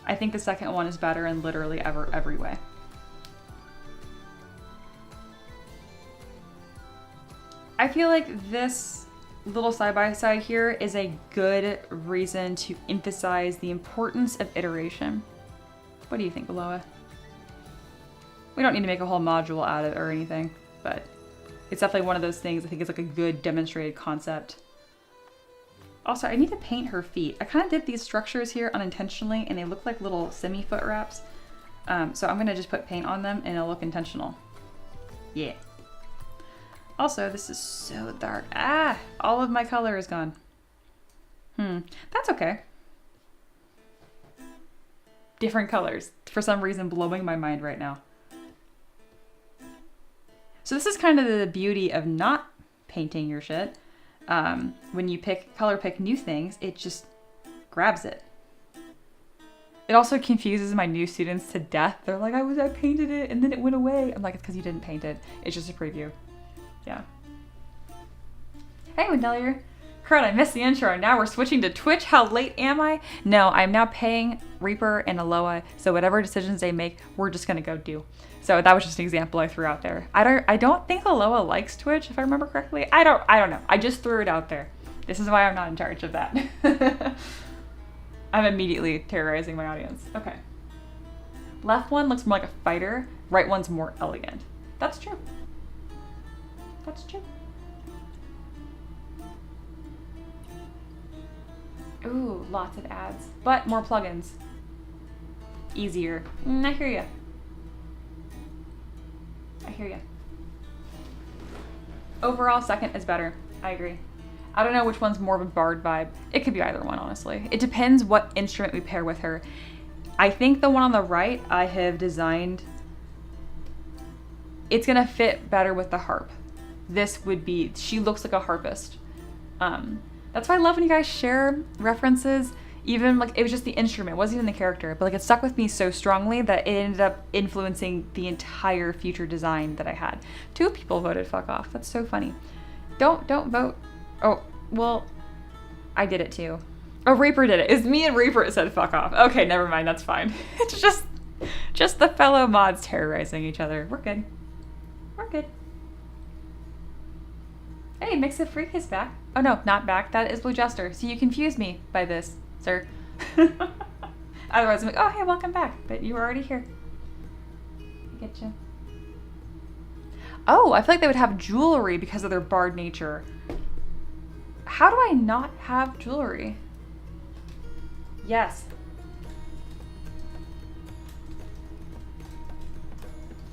I think the second one is better in literally every way. I feel like this little side-by-side here is a good reason to emphasize the importance of iteration. What do you think, Aloha? We don't need to make a whole module out of it or anything, but it's definitely one of those things I think is like a good demonstrated concept. Also, I need to paint her feet. I kind of did these structures here unintentionally and they look like little semi-foot wraps. So I'm gonna just put paint on them and it'll look intentional. Yeah. Also, this is so dark. Ah, all of my color is gone. That's okay. Different colors, for some reason blowing my mind right now. So this is kind of the beauty of not painting your shit. When you color pick new things, it just grabs it. It also confuses my new students to death. They're like, I painted it and then it went away. I'm like, it's because you didn't paint it. It's just a preview. Yeah. Hey, Wendelier. Crud, I missed the intro. Now we're switching to Twitch. How late am I? No, I'm now paying Reaper and Aloha, so whatever decisions they make, we're just gonna go do. So that was just an example I threw out there. I don't think Aloha likes Twitch, if I remember correctly. I don't know. I just threw it out there. This is why I'm not in charge of that. I'm immediately terrorizing my audience. Okay. Left one looks more like a fighter. Right one's more elegant. That's true. That's true. Ooh, lots of ads, but more plugins. Easier. I hear ya. I hear ya. Overall, second is better. I agree. I don't know which one's more of a bard vibe. It could be either one, honestly. It depends what instrument we pair with her. I think the one on the right I have designed, it's gonna fit better with the harp. This would be, she looks like a harpist. That's why I love when you guys share references, even like it was just the instrument, it wasn't even the character, but like it stuck with me so strongly that it ended up influencing the entire future design that I had. 2 people voted fuck off. That's so funny. Don't vote. Oh, well, I did it too. Oh, Reaper did it. It's me and Reaper that said fuck off. Okay, never mind, that's fine. It's just the fellow mods terrorizing each other. We're good. We're good. Hey, Mix It Freak is back. Oh no, not back. That is Blue Jester. So you confused me by this, sir. Otherwise, I'm like, oh, hey, welcome back. But you were already here. I get you. Oh, I feel like they would have jewelry because of their bard nature. How do I not have jewelry? Yes.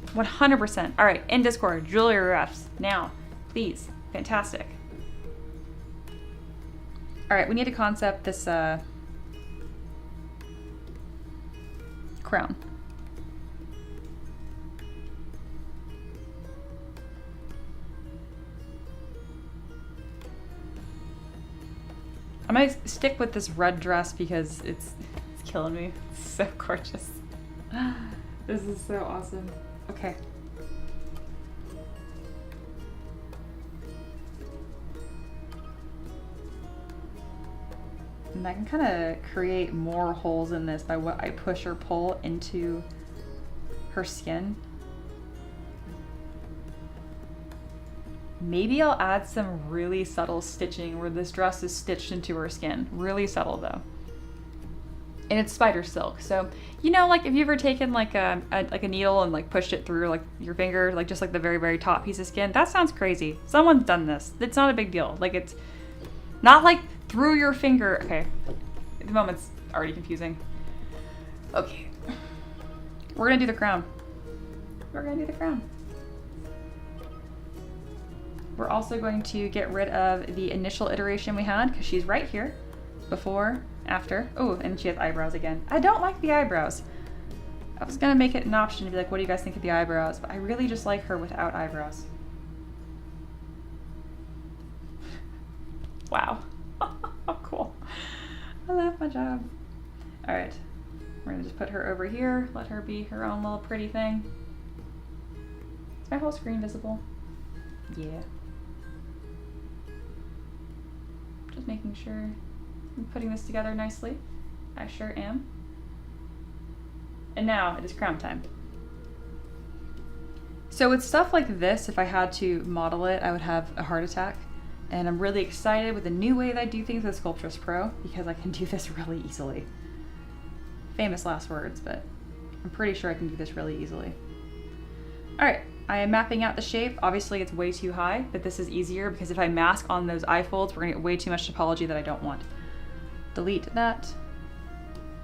100%. All right, in Discord, jewelry refs now, please. Fantastic. All right, we need to concept this crown. I might stick with this red dress because it's killing me. It's so gorgeous. This is so awesome. Okay. And I can kind of create more holes in this by what I push or pull into her skin. Maybe I'll add some really subtle stitching where this dress is stitched into her skin. Really subtle though. And it's spider silk. So, you know, like if you've ever taken like a needle and like pushed it through like your finger, like just like the very, very top piece of skin, that sounds crazy. Someone's done this. It's not a big deal. Like it's not like through your finger. Okay, the moment's already confusing. Okay, we're gonna do the crown. We're gonna do the crown. We're also going to get rid of the initial iteration we had because she's right here. Before, after. Oh, and she has eyebrows again. I don't like the eyebrows. I was gonna make it an option to be like, what do you guys think of the eyebrows? But I really just like her without eyebrows. Wow. Oh, cool. I love my job. All right, we're gonna just put her over here, let her be her own little pretty thing. Is my whole screen visible? Yeah. Just making sure I'm putting this together nicely. I sure am. And now it is crown time. So with stuff like this, if I had to model it, I would have a heart attack. And I'm really excited with the new way that I do things with Sculptress Pro because I can do this really easily. Famous last words, but I'm pretty sure I can do this really easily. All right, I am mapping out the shape. Obviously it's way too high, but this is easier because if I mask on those eye folds, we're gonna get way too much topology that I don't want. Delete that.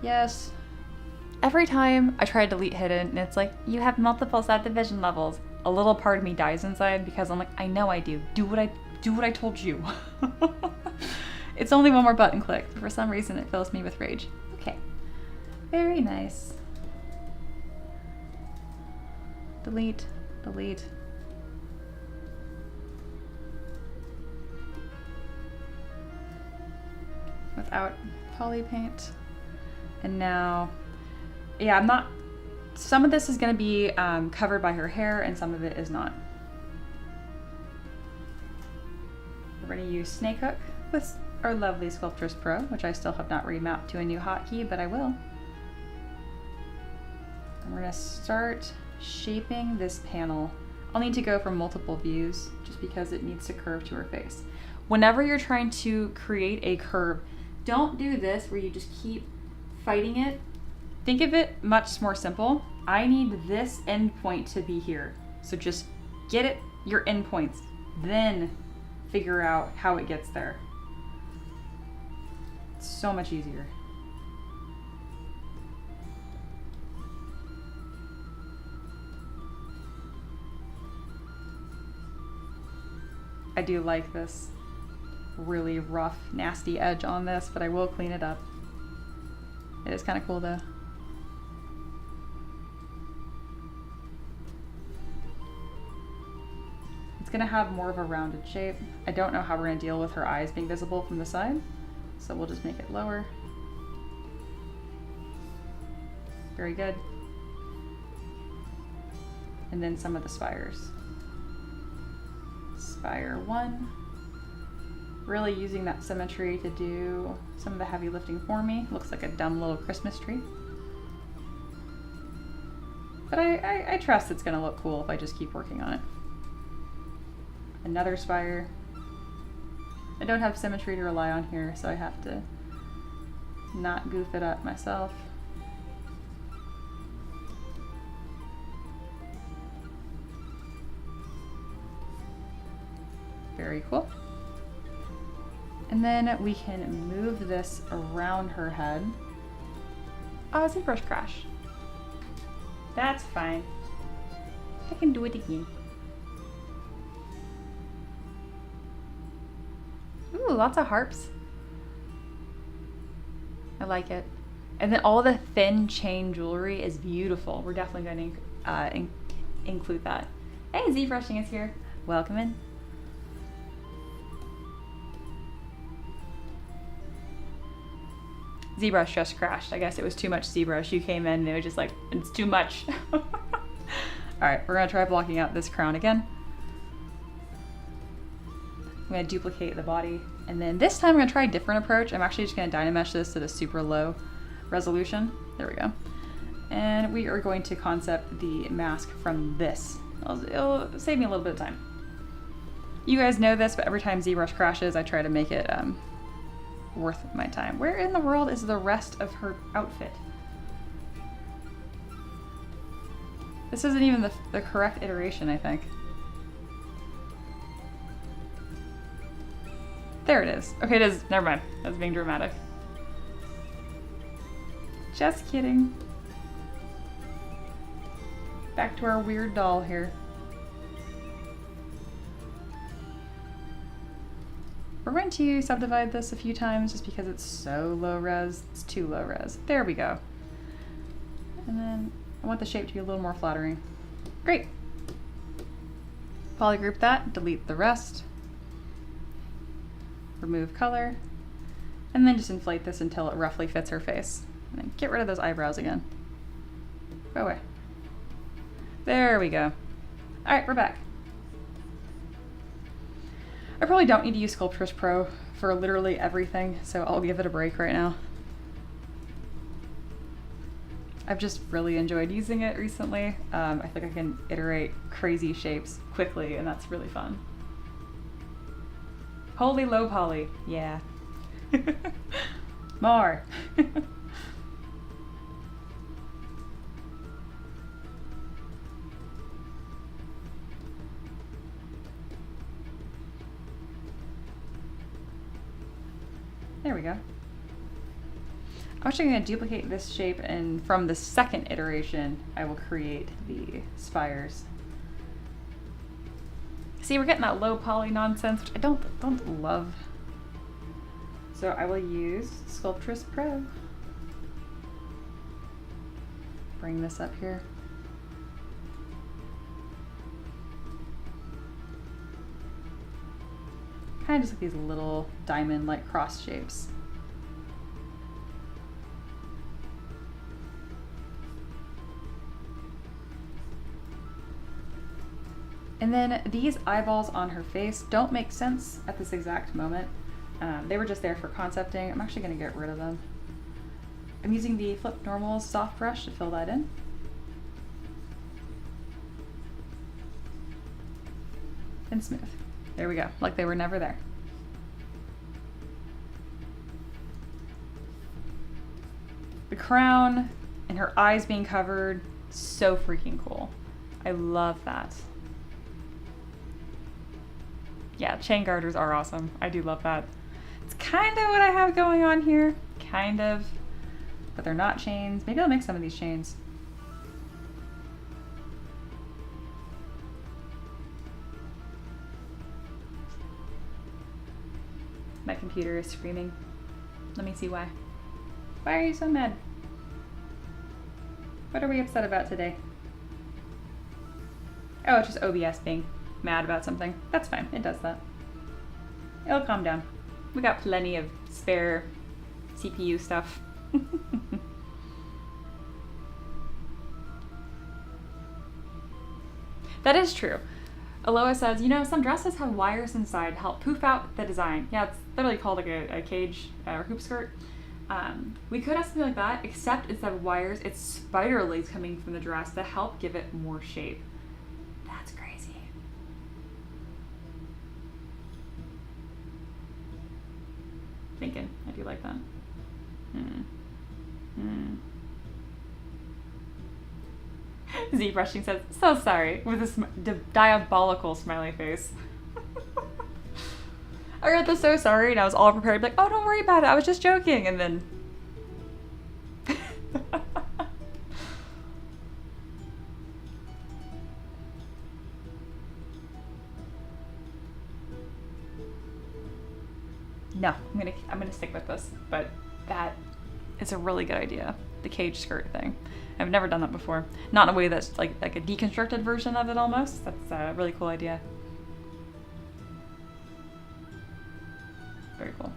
Yes. Every time I try to delete hidden and it's like, you have multiple subdivision levels, a little part of me dies inside because I'm like, I know I do. Do what I told you. It's only one more button click. For some reason it fills me with rage. Okay. Very nice. Delete, delete. Without poly paint. And now, yeah, I'm not, some of this is gonna be covered by her hair and some of it is not. We're gonna use Snake Hook with our lovely Sculptress Pro, which I still have not remapped to a new hotkey, but I will. And we're gonna start shaping this panel. I'll need to go for multiple views just because it needs to curve to her face. Whenever you're trying to create a curve, don't do this where you just keep fighting it. Think of it much more simple. I need this endpoint to be here. So just get it, your endpoints, then figure out how it gets there. It's so much easier. I do like this really rough, nasty edge on this, but I will clean it up. It is kind of cool though. It's gonna have more of a rounded shape. I don't know how we're gonna deal with her eyes being visible from the side, so we'll just make it lower. Very good. And then some of the spires. Spire 1. Really using that symmetry to do some of the heavy lifting for me. Looks like a dumb little Christmas tree. But I trust it's gonna look cool if I just keep working on it. Another spire. I don't have symmetry to rely on here, so I have to not goof it up myself. Very cool. And then we can move this around her head. Oh, ZBrush crash. That's fine. I can do it again. Ooh, lots of harps. I like it. And then all the thin chain jewelry is beautiful. We're definitely going to include that. Hey, ZBrushing is here. Welcome in. ZBrush just crashed. I guess it was too much ZBrush. You came in and it was just like, it's too much. All right, we're gonna try blocking out this crown again. I'm gonna duplicate the body. And then this time I'm gonna try a different approach. I'm actually just gonna Dynamesh this to the super low resolution. There we go. And we are going to concept the mask from this. It'll save me a little bit of time. You guys know this, but every time ZBrush crashes, I try to make it worth my time. Where in the world is the rest of her outfit? This isn't even the correct iteration, I think. There it is. Okay, it is. Never mind. I was being dramatic. Just kidding. Back to our weird doll here. We're going to subdivide this a few times just because it's so low res. It's too low res. There we go. And then I want the shape to be a little more flattering. Great. Polygroup that, delete the rest. Remove color. And then just inflate this until it roughly fits her face. And then get rid of those eyebrows again. Go away. There we go. All right, we're back. I probably don't need to use Sculptress Pro for literally everything, so I'll give it a break right now. I've just really enjoyed using it recently. I think I can iterate crazy shapes quickly, and that's really fun. Holy low poly, yeah. More. There we go. I'm actually going to duplicate this shape, and from the second iteration, I will create the spires. See, we're getting that low poly nonsense, which I don't love. So I will use Sculptress Pro. Bring this up here. Kind of just like these little diamond-like cross shapes. And then these eyeballs on her face don't make sense at this exact moment, They were just there for concepting. I'm actually gonna get rid of them. I'm using the Flip Normal soft brush to fill that in. And smooth. There we go, like they were never there. The crown and her eyes being covered, so freaking cool. I love that. Yeah, chain garters are awesome. I do love that. It's kind of what I have going on here, kind of, but they're not chains. Maybe I'll make some of these chains. My computer is screaming. Let me see why. Why are you so mad? What are we upset about today? Oh, it's just OBS being mad about something. That's fine, it does that. It'll calm down. We got plenty of spare CPU stuff. That is true. Aloha says, you know, some dresses have wires inside to help poof out the design. Yeah, it's literally called like a cage or hoop skirt. We could have something like that, except instead of wires, it's spider legs coming from the dress that help give it more shape. That's crazy. Thinking, I do like that. ZBrushing says, so sorry, with a diabolical smiley face. I read the so sorry and I was all prepared, like, oh, don't worry about it, I was just joking, and then... No, I'm gonna stick with this, but that is a really good idea, the cage skirt thing. I've never done that before. Not in a way that's like a deconstructed version of it almost. That's a really cool idea. Very cool.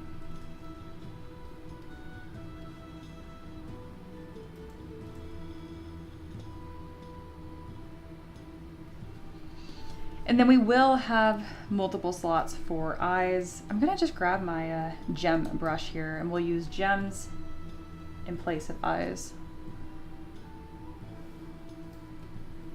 And then we will have multiple slots for eyes. I'm gonna just grab my gem brush here and we'll use gems in place of eyes.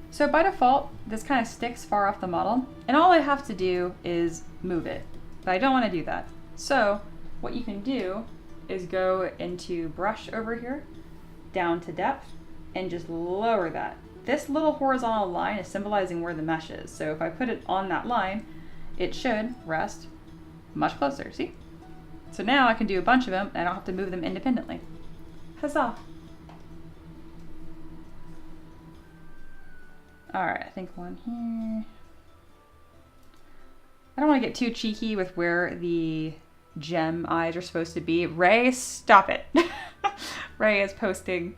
So by default, this kind of sticks far off the model, and all I have to do is move it, but I don't want to do that. So what you can do is go into brush over here, down to depth, and just lower that. This little horizontal line is symbolizing where the mesh is. So if I put it on that line, it should rest much closer, see? So now I can do a bunch of them and I don't have to move them independently. Huzzah! All right, I think one here. I don't want to get too cheeky with where the gem eyes are supposed to be. Ray, stop it. Ray is posting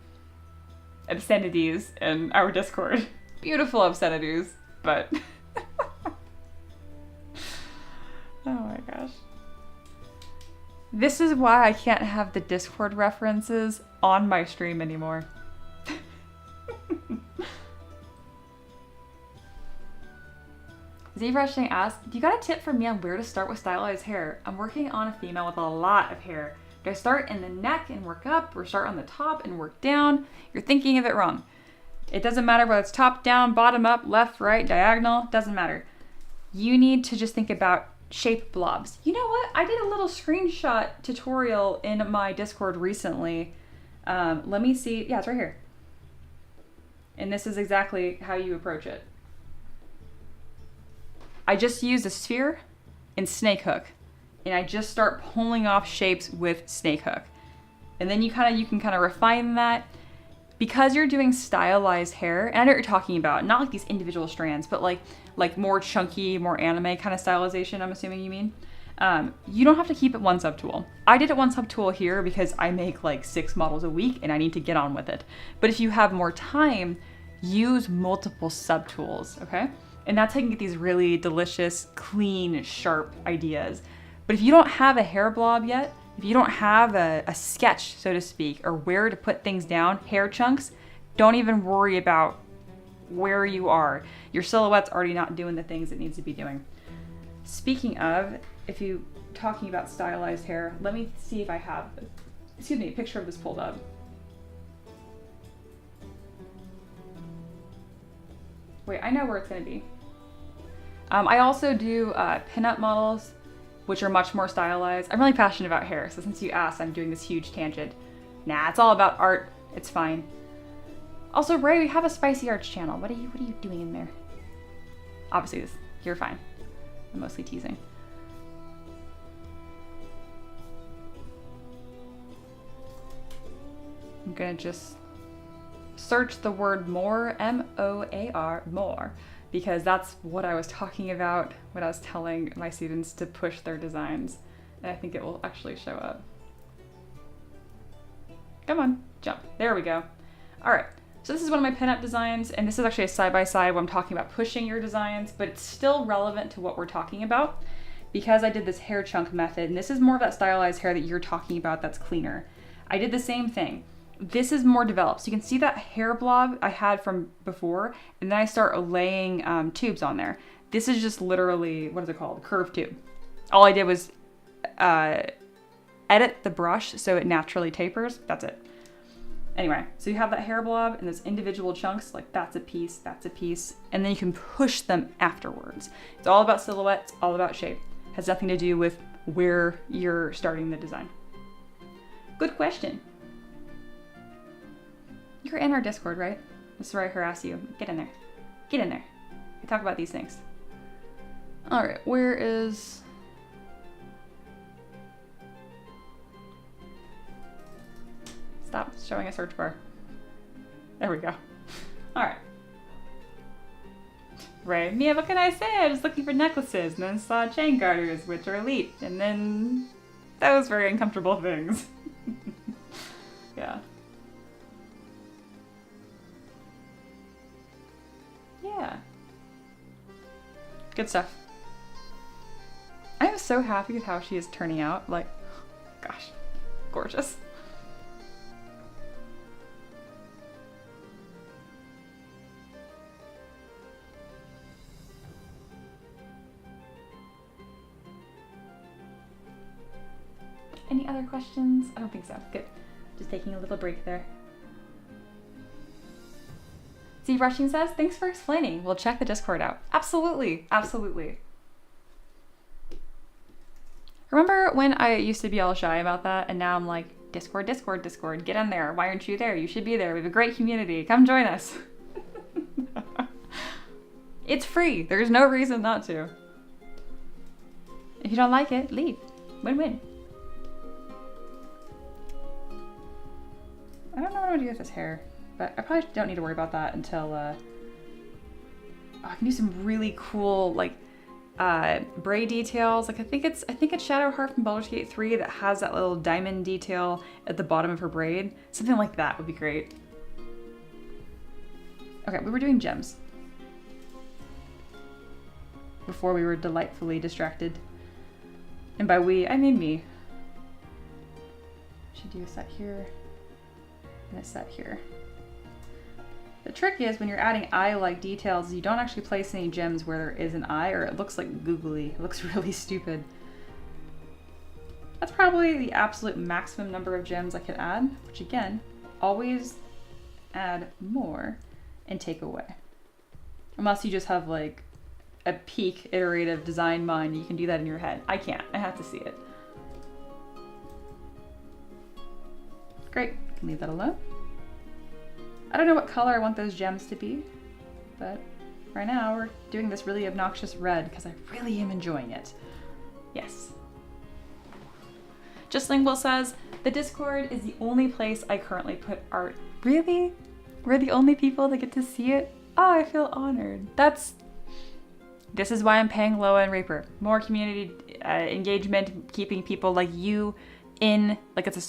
obscenities in our Discord. Beautiful obscenities, but... Oh my gosh. This is why I can't have the Discord references on my stream anymore. ZBrushing asks, do you got a tip for me on where to start with stylized hair? I'm working on a female with a lot of hair. Do I start in the neck and work up, or start on the top and work down? You're thinking of it wrong. It doesn't matter whether it's top down, bottom up, left, right, diagonal, doesn't matter. You need to just think about shape blobs. You know what? I did a little screenshot tutorial in my Discord recently. Let me see. Yeah, it's right here. And this is exactly how you approach it. I just use a sphere and snake hook, and I just start pulling off shapes with snake hook. And then you can kind of refine that. Because you're doing stylized hair, and I know what you're talking about, not like these individual strands, but like more chunky, more anime kind of stylization, I'm assuming you mean. You don't have to keep it one subtool. I did it one subtool here because I make like 6 models a week and I need to get on with it. But if you have more time, use multiple subtools, okay? And that's how you can get these really delicious, clean, sharp ideas. But if you don't have a hair blob yet, if you don't have a sketch, so to speak, or where to put things down, hair chunks, don't even worry about where you are. Your silhouette's already not doing the things it needs to be doing. Speaking of, if you talking about stylized hair, let me see if I have, a picture of this pulled up. Wait, I know where it's gonna be. I also do pinup models, which are much more stylized. I'm really passionate about hair, so since you asked, I'm doing this huge tangent. Nah, it's all about art. It's fine. Also, Ray, we have a spicy arts channel. What are you doing in there? Obviously, you're fine. I'm mostly teasing. I'm gonna just search the word more, M-O-A-R, more, because that's what I was talking about when I was telling my students to push their designs. And I think it will actually show up. Come on, jump. There we go. All right, so this is one of my pinup designs, and this is actually a side-by-side where I'm talking about pushing your designs, but it's still relevant to what we're talking about because I did this hair chunk method, and this is more of that stylized hair that you're talking about that's cleaner. I did the same thing. This is more developed. So you can see that hair blob I had from before, and then I start laying tubes on there. This is just literally, what is it called? Curved tube. All I did was edit the brush so it naturally tapers. That's it. Anyway, so you have that hair blob and those individual chunks, like that's a piece, and then you can push them afterwards. It's all about silhouette, it's all about shape. It has nothing to do with where you're starting the design. Good question. You're in our Discord, right? That's where I harass you. Get in there. Get in there. We talk about these things. All right, where is... Stop showing a search bar. There we go. All right. Right, Mia, what can I say? I was looking for necklaces and then saw chain garters, which are elite, and then those very uncomfortable things. Yeah. Yeah. Good stuff. I am so happy with how she is turning out. Like, gosh, gorgeous. Any other questions? I don't think so. Good. Just taking a little break there. ZBrushing says, thanks for explaining. We'll check the Discord out. Absolutely. Absolutely. Remember when I used to be all shy about that, and now I'm like, Discord, Discord, Discord. Get in there. Why aren't you there? You should be there. We have a great community. Come join us. It's free. There's no reason not to. If you don't like it, leave. Win-win. I don't know what I'm gonna do with this hair, but I probably don't need to worry about that until I can do some really cool like braid details. Like I think it's Shadowheart from Baldur's Gate 3 that has that little diamond detail at the bottom of her braid. Something like that would be great. Okay, we were doing gems before we were delightfully distracted. And by we, I mean me. Should do a set here. And a set here. The trick is when you're adding eye-like details, you don't actually place any gems where there is an eye, or it looks like googly. It looks really stupid. That's probably the absolute maximum number of gems I could add, which again, always add more and take away. Unless you just have like a peak iterative design mind, you can do that in your head. I can't, I have to see it. Great, can leave that alone. I don't know what color I want those gems to be, but right now we're doing this really obnoxious red because I really am enjoying it. Yes. Just Lingual says, the Discord is the only place I currently put art. Really? We're the only people that get to see it? Oh, I feel honored. This is why I'm paying Loa and Reaper. More community engagement, keeping people like you in, like it's a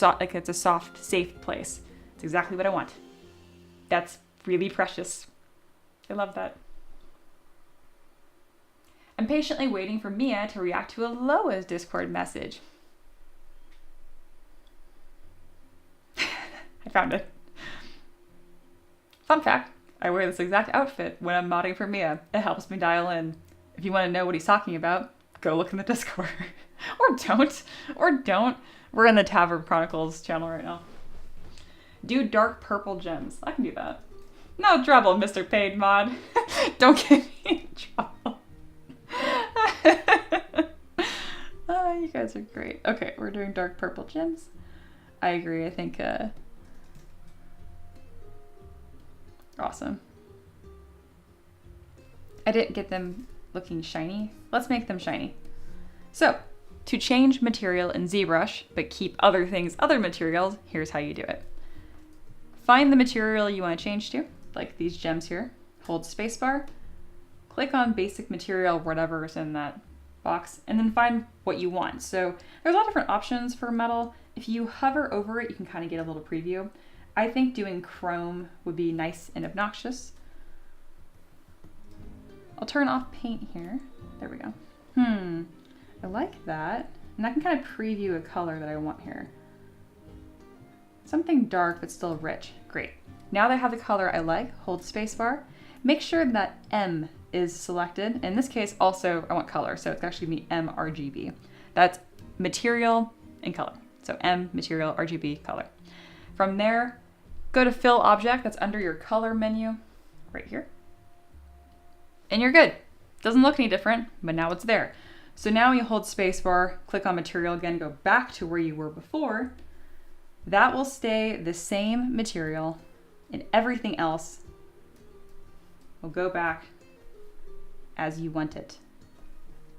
soft, safe place. It's exactly what I want. That's really precious. I love that. I'm patiently waiting for Mia to react to Aloa's Discord message. I found it. Fun fact, I wear this exact outfit when I'm modding for Mia. It helps me dial in. If you want to know what he's talking about, go look in the Discord. Or don't. We're in the Taverb Chronicles channel right now. Do dark purple gems. I can do that. No trouble, Mr. Paid Mod. Don't get me in trouble. Oh, you guys are great. Okay, we're doing dark purple gems. I agree. I think awesome. I didn't get them looking shiny. Let's make them shiny. So, to change material in ZBrush, but keep other materials, here's how you do it. Find the material you want to change to, like these gems here. Hold spacebar, click on basic material, whatever's in that box, and then find what you want. So there's a lot of different options for metal. If you hover over it, you can kind of get a little preview. I think doing chrome would be nice and obnoxious. I'll turn off paint here. There we go. I like that. And I can kind of preview a color that I want here. Something dark but still rich. Great. Now that I have the color I like, hold spacebar. Make sure that M is selected. In this case, also I want color, so it's actually going to be MRGB. That's material and color. So M, material, RGB, color. From there, go to fill object. That's under your color menu right here. And you're good. Doesn't look any different, but now it's there. So now you hold spacebar, click on material again, go back to where you were before. That will stay the same material, and everything else will go back as you want it.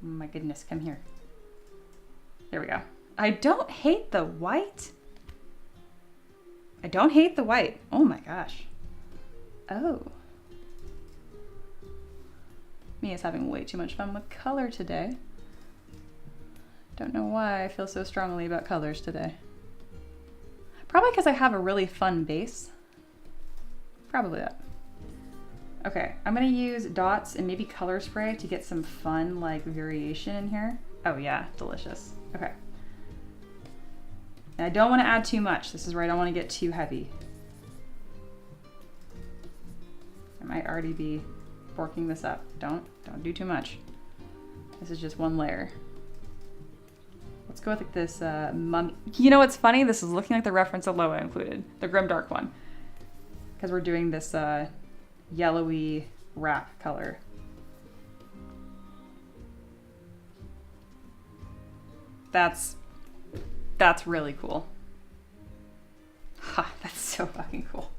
Oh my goodness, come here. There we go. I don't hate the white. I don't hate the white. Oh my gosh. Oh. Me is having way too much fun with color today. Don't know why I feel so strongly about colors today. Probably because I have a really fun base. Probably that. Okay, I'm gonna use dots and maybe color spray to get some fun like variation in here. Oh yeah, delicious. Okay. And I don't want to add too much. This is where I don't want to get too heavy. I might already be forking this up. Don't do too much. This is just one layer. Let's go with like this mummy. You know what's funny? This is looking like the reference Aloha included, the Grimdark one. Because we're doing this yellowy wrap color. That's really cool. Ha, that's so fucking cool.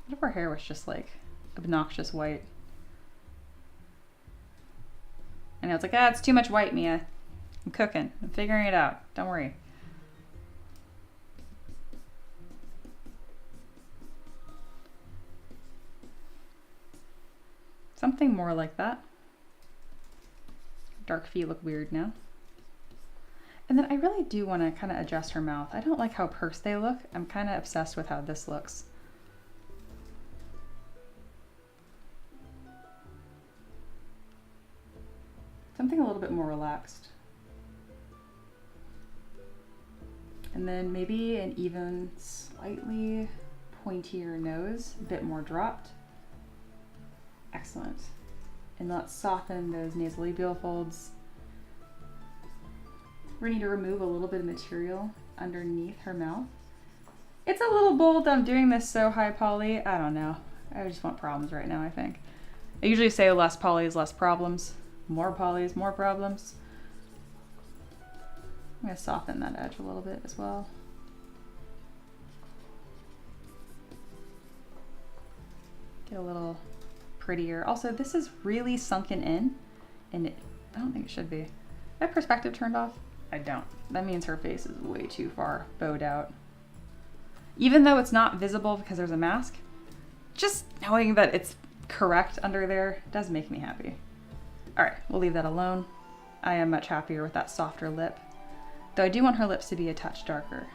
What if her hair was just like obnoxious white? I know it's like, it's too much white, Mia. I'm cooking. I'm figuring it out. Don't worry. Something more like that. Dark feet look weird now. And then I really do want to kind of adjust her mouth. I don't like how pursed they look. I'm kind of obsessed with how this looks. Something a little bit more relaxed. And then maybe an even slightly pointier nose, a bit more dropped. Excellent. And let's soften those nasolabial folds. We need to remove a little bit of material underneath her mouth. It's a little bold. I'm doing this so high poly. I don't know. I just want problems right now, I think. I usually say less poly is less problems. More poly is more problems. I'm going to soften that edge a little bit as well. Get a little prettier. Also, this is really sunken in, and I don't think it should be. That perspective turned off? I don't. That means her face is way too far bowed out. Even though it's not visible because there's a mask, just knowing that it's correct under there does make me happy. All right, we'll leave that alone. I am much happier with that softer lip, though I do want her lips to be a touch darker.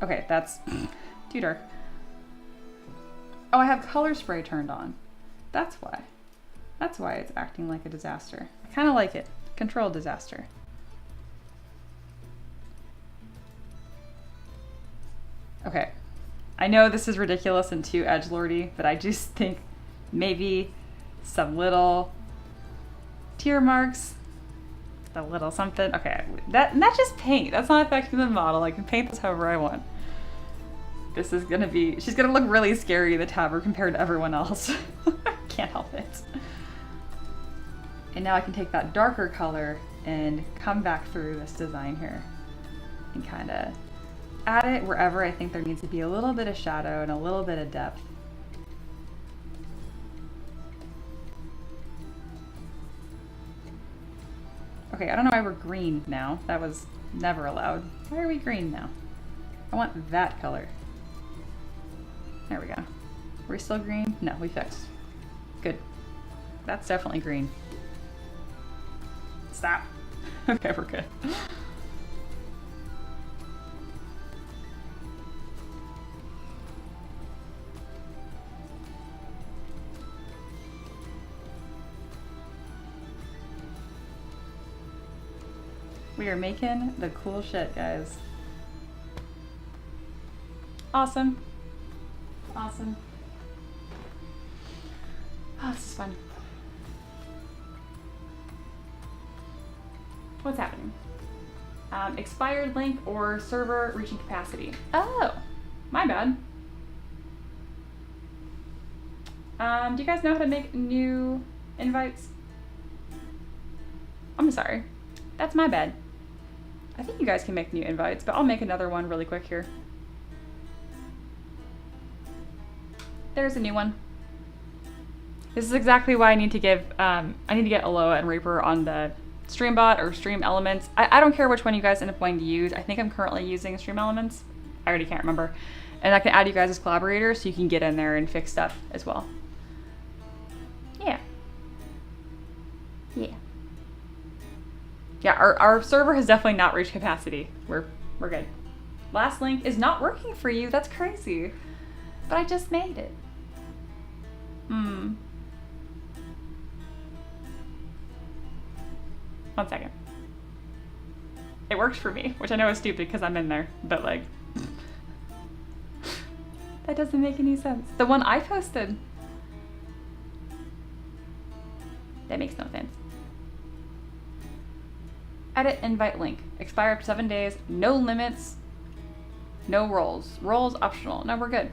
Okay, that's too dark. Oh, I have color spray turned on. That's why. That's why it's acting like a disaster. I kind of like it. Controlled disaster. Okay. I know this is ridiculous and too edgelordy, but I just think maybe some little tear marks, a little something. Okay, that's just paint. That's not affecting the model. I can paint this however I want. This is gonna be, she's gonna look really scary in the Taverb compared to everyone else. Can't help it. And now I can take that darker color and come back through this design here and kind of add it wherever I think there needs to be a little bit of shadow and a little bit of depth. Okay, I don't know why we're green now. That was never allowed. Why are we green now? I want that color. There we go. Are we still green? No, we fixed. Good. That's definitely green. Stop. Okay, we're good. We are making the cool shit, guys. Awesome. Awesome. Oh, this is fun. What's happening? Expired link or server reaching capacity. Oh, my bad. Do you guys know how to make new invites? I'm sorry. That's my bad. I think you guys can make new invites, but I'll make another one really quick here. There's a new one. This is exactly why I need to give, I need to get Aloha and Reaper on the StreamBot or Stream Elements. I don't care which one you guys end up wanting to use. I think I'm currently using Stream Elements. I already can't remember. And I can add you guys as collaborators so you can get in there and fix stuff as well. Yeah. Yeah. Yeah, our server has definitely not reached capacity. We're good. Last link is not working for you. That's crazy. But I just made it. One second. It works for me, which I know is stupid because I'm in there, but like, that doesn't make any sense. The one I posted, that makes no sense. Edit invite link. Expire up to 7 days. No limits. No roles. Roles optional. No, we're good.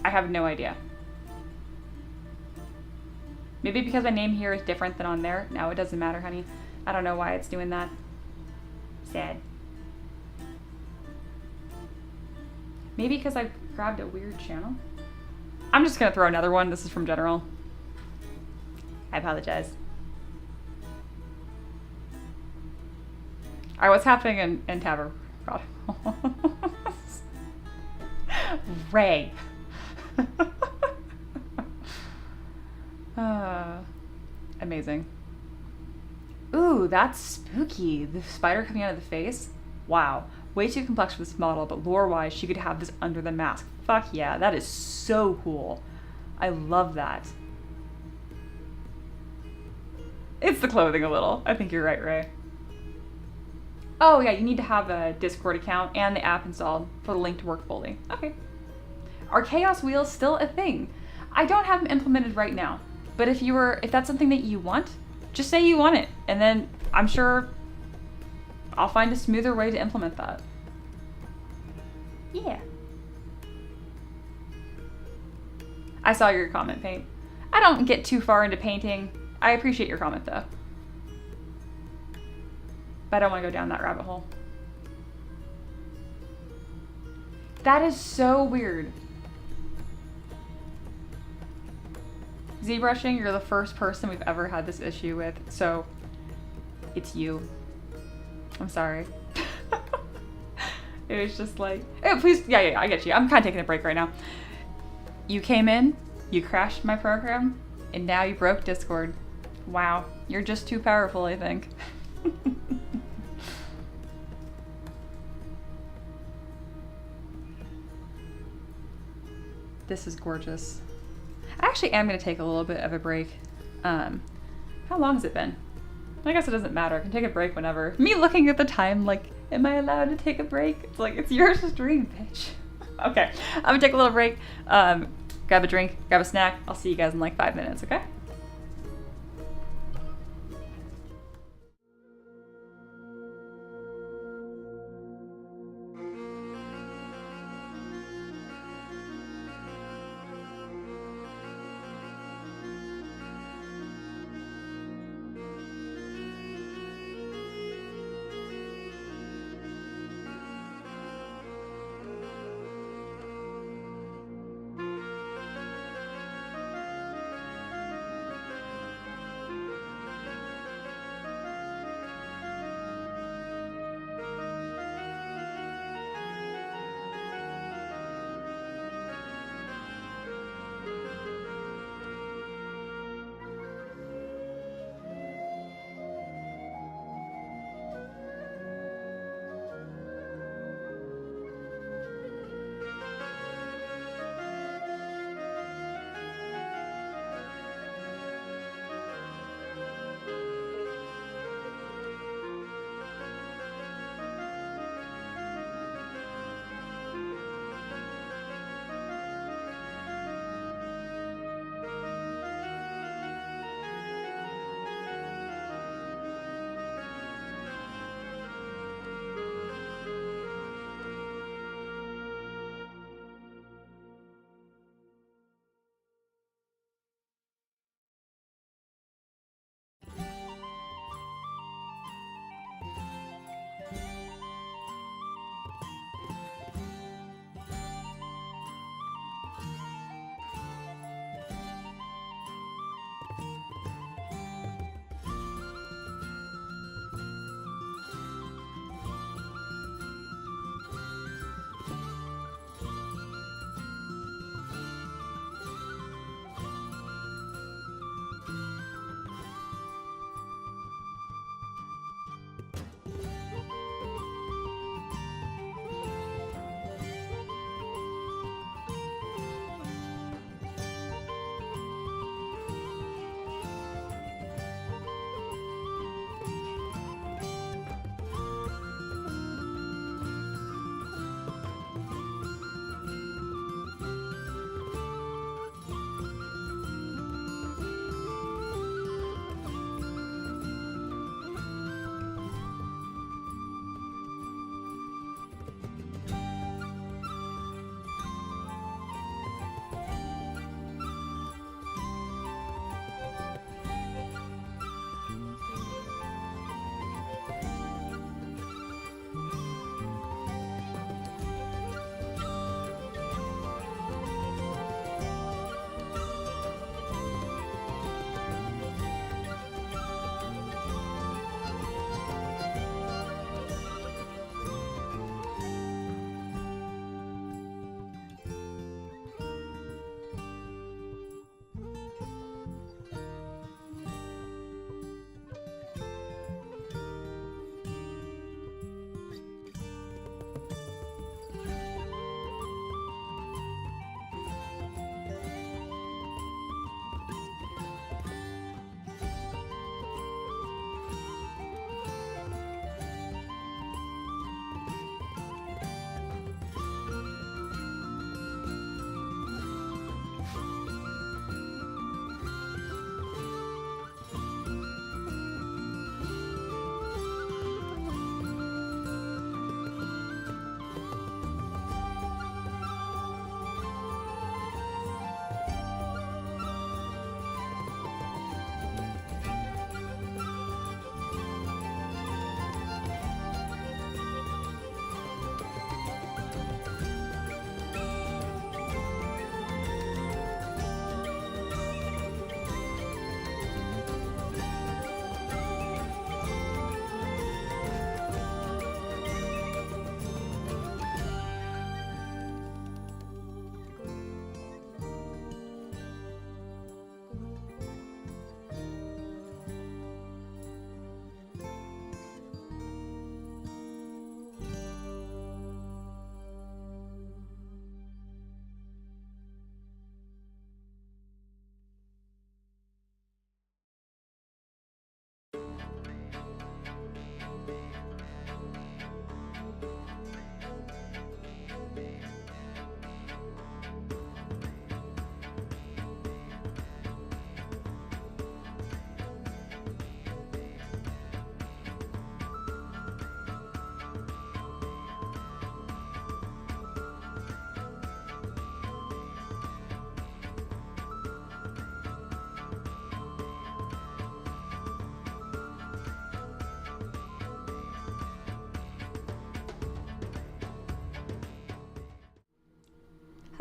I have no idea. Maybe because my name here is different than on there. No, it doesn't matter, honey. I don't know why it's doing that. Sad. Maybe because I grabbed a weird channel. I'm just gonna throw another one. This is from General. I apologize. All right, what's happening in Taverb? Ray. Amazing. Ooh, that's spooky. The spider coming out of the face. Wow. Way too complex for this model, but lore-wise, she could have this under the mask. Fuck yeah, that is so cool. I love that. It's the clothing a little. I think you're right, Ray. Oh yeah, you need to have a Discord account and the app installed for the link to work fully. Okay. Are chaos wheels still a thing? I don't have them implemented right now, but if that's something that you want, just say you want it, and then I'm sure I'll find a smoother way to implement that. Yeah. I saw your comment, Paint. I don't get too far into painting. I appreciate your comment though. But I don't want to go down that rabbit hole. That is so weird. ZBrushing, you're the first person we've ever had this issue with, so it's you. I'm sorry. It was just like, oh, please, yeah, I get you. I'm kind of taking a break right now. You came in, you crashed my program, and now you broke Discord. Wow, you're just too powerful, I think. This is gorgeous. I actually am going to take a little bit of a break. How long has it been? I guess it doesn't matter. I can take a break whenever. Me looking at the time like, am I allowed to take a break? It's like, it's your stream, bitch. Okay, I'm gonna take a little break, grab a drink, grab a snack. I'll see you guys in like 5 minutes, okay?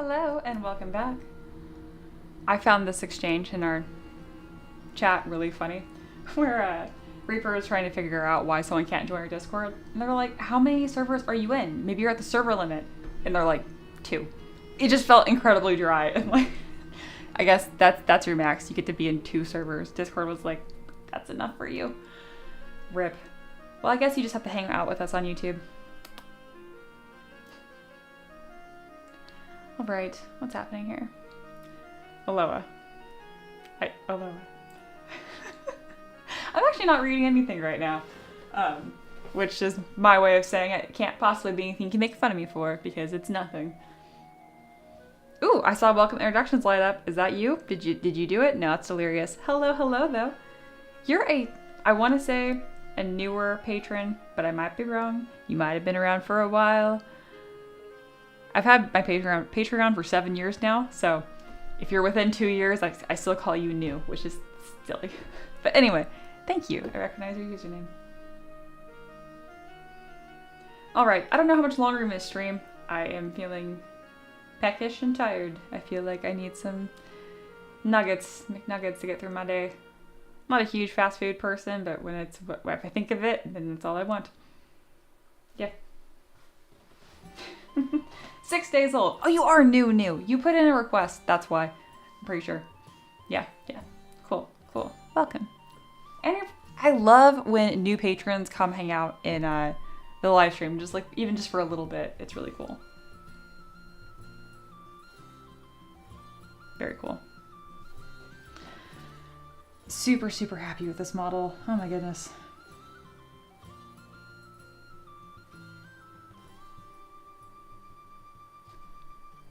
Hello and welcome back. I found this exchange in our chat really funny, where Reaper is trying to figure out why someone can't join our Discord, and they're like, how many servers are you in? Maybe you're at the server limit. And they're like, 2. It just felt incredibly dry, and like, I guess that's your max. You get to be in 2 servers. Discord was like, that's enough for you. RIP. Well, I guess you just have to hang out with us on YouTube. All right, what's happening here? Aloha. Hi, aloha. I'm actually not reading anything right now, which is my way of saying it can't possibly be anything you can make fun of me for, because it's nothing. Ooh, I saw welcome introductions light up. Is that you? Did you do it? No, it's delirious. Hello, though. You're I want to say a newer patron, but I might be wrong. You might have been around for a while. I've had my Patreon for 7 years now, so if you're within 2 years, I still call you new, which is silly. But anyway, thank you. I recognize your username. All right, I don't know how much longer I'm gonna stream. I am feeling peckish and tired. I feel like I need some McNuggets to get through my day. I'm not a huge fast food person, but when if I think of it, then it's all I want. Yeah. 6 days old. Oh, you are new. You put in a request. That's why. I'm pretty sure. Yeah. Cool. Welcome. And I love when new patrons come hang out in the live stream, even just for a little bit. It's really cool. Very cool. Super happy with this model. Oh my goodness.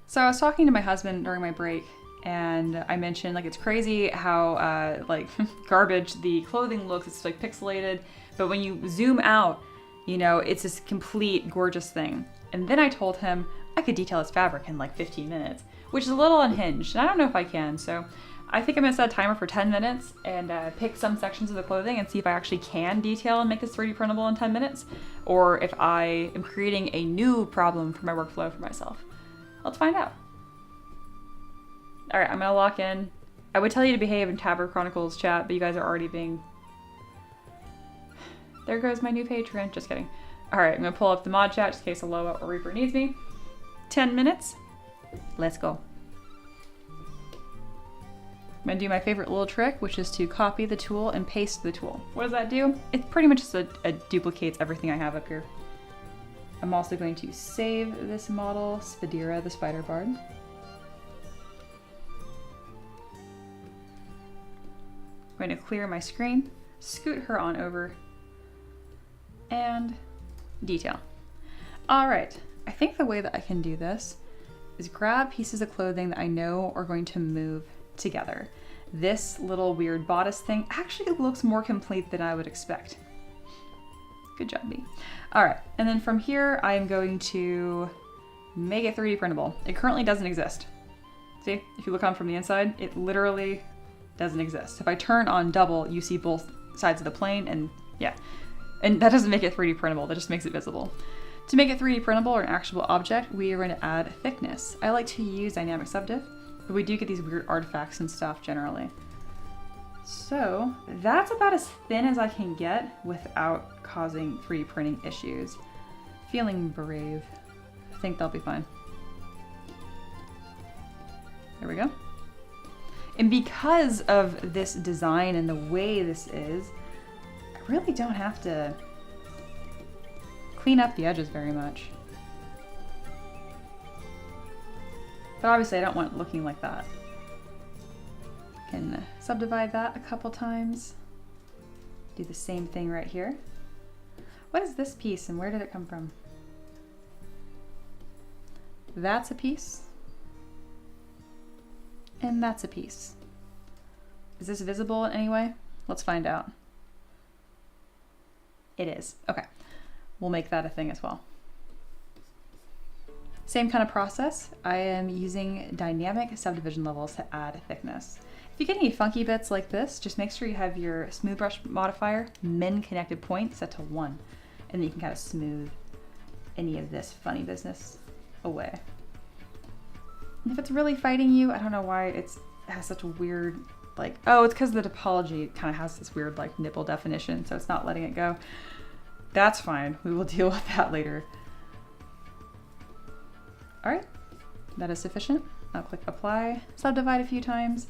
So I was talking to my husband during my break, and I mentioned it's crazy how garbage the clothing looks. It's pixelated, but when you zoom out, it's this complete gorgeous thing. And then I told him I could detail his fabric in 15 minutes, which is a little unhinged, and I don't know if I can. So I think I'm gonna set a timer for 10 minutes and pick some sections of the clothing and see if I actually can detail and make this 3D printable in 10 minutes, or if I am creating a new problem for my workflow for myself. Let's find out. All right, I'm gonna lock in. I would tell you to behave in Taverb Chronicles chat, but you guys are already being... There goes my new patron. Just kidding. All right, I'm gonna pull up the mod chat just in case Aloha or Reaper needs me. 10 minutes. Let's go. I'm gonna do my favorite little trick, which is to copy the tool and paste the tool. What does that do? It pretty much just duplicates everything I have up here. I'm also going to save this model, Spadira the Spider Bard. I'm going to clear my screen, scoot her on over, and detail. All right, I think the way that I can do this is grab pieces of clothing that I know are going to move together. This little weird bodice thing actually looks more complete than I would expect. Good job, B. All right, and then from here, I'm going to make it 3D printable. It currently doesn't exist. See, if you look on from the inside, it literally doesn't exist. If I turn on double, you see both sides of the plane, and yeah. And that doesn't make it 3D printable, that just makes it visible. To make it 3D printable or an actual object, we are going to add thickness. I like to use dynamic subdiv, but we do get these weird artifacts and stuff generally. So that's about as thin as I can get without causing 3D printing issues. Feeling brave. I think they'll be fine. There we go. And because of this design and the way this is, I really don't have to clean up the edges very much. But obviously I don't want it looking like that. Can subdivide that a couple times. Do the same thing right here. What is this piece and where did it come from? That's a piece. And that's a piece. Is this visible in any way? Let's find out. It is. Okay. We'll make that a thing as well. Same kind of process. I am using dynamic subdivision levels to add thickness. If you get any funky bits like this, just make sure you have your smooth brush modifier, min connected point, set to 1. And then you can kind of smooth any of this funny business away. And if it's really fighting you, I don't know why it has such a weird, like, oh, it's because the topology kind of has this weird like nipple definition, so it's not letting it go. That's fine. We will deal with that later. All right, that is sufficient. I'll click apply, subdivide a few times,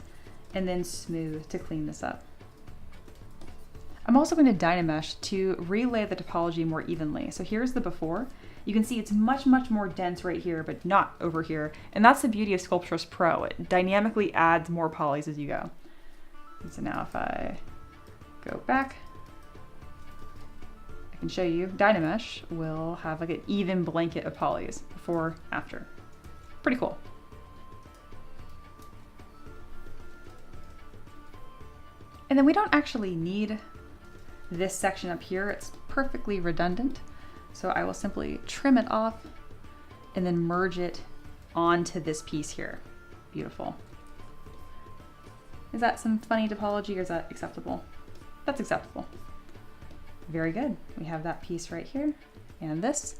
and then smooth to clean this up. I'm also going to Dynamesh to relay the topology more evenly. So here's the before. You can see it's much, much more dense right here, but not over here. And that's the beauty of Sculptris Pro. It dynamically adds more polys as you go. And so now if I go back, I can show you Dynamesh will have like an even blanket of polys before, after. Pretty cool. And then we don't actually need this section up here. It's perfectly redundant. So I will simply trim it off and then merge it onto this piece here. Beautiful. Is that some funny topology or is that acceptable? That's acceptable. Very good. We have that piece right here and this.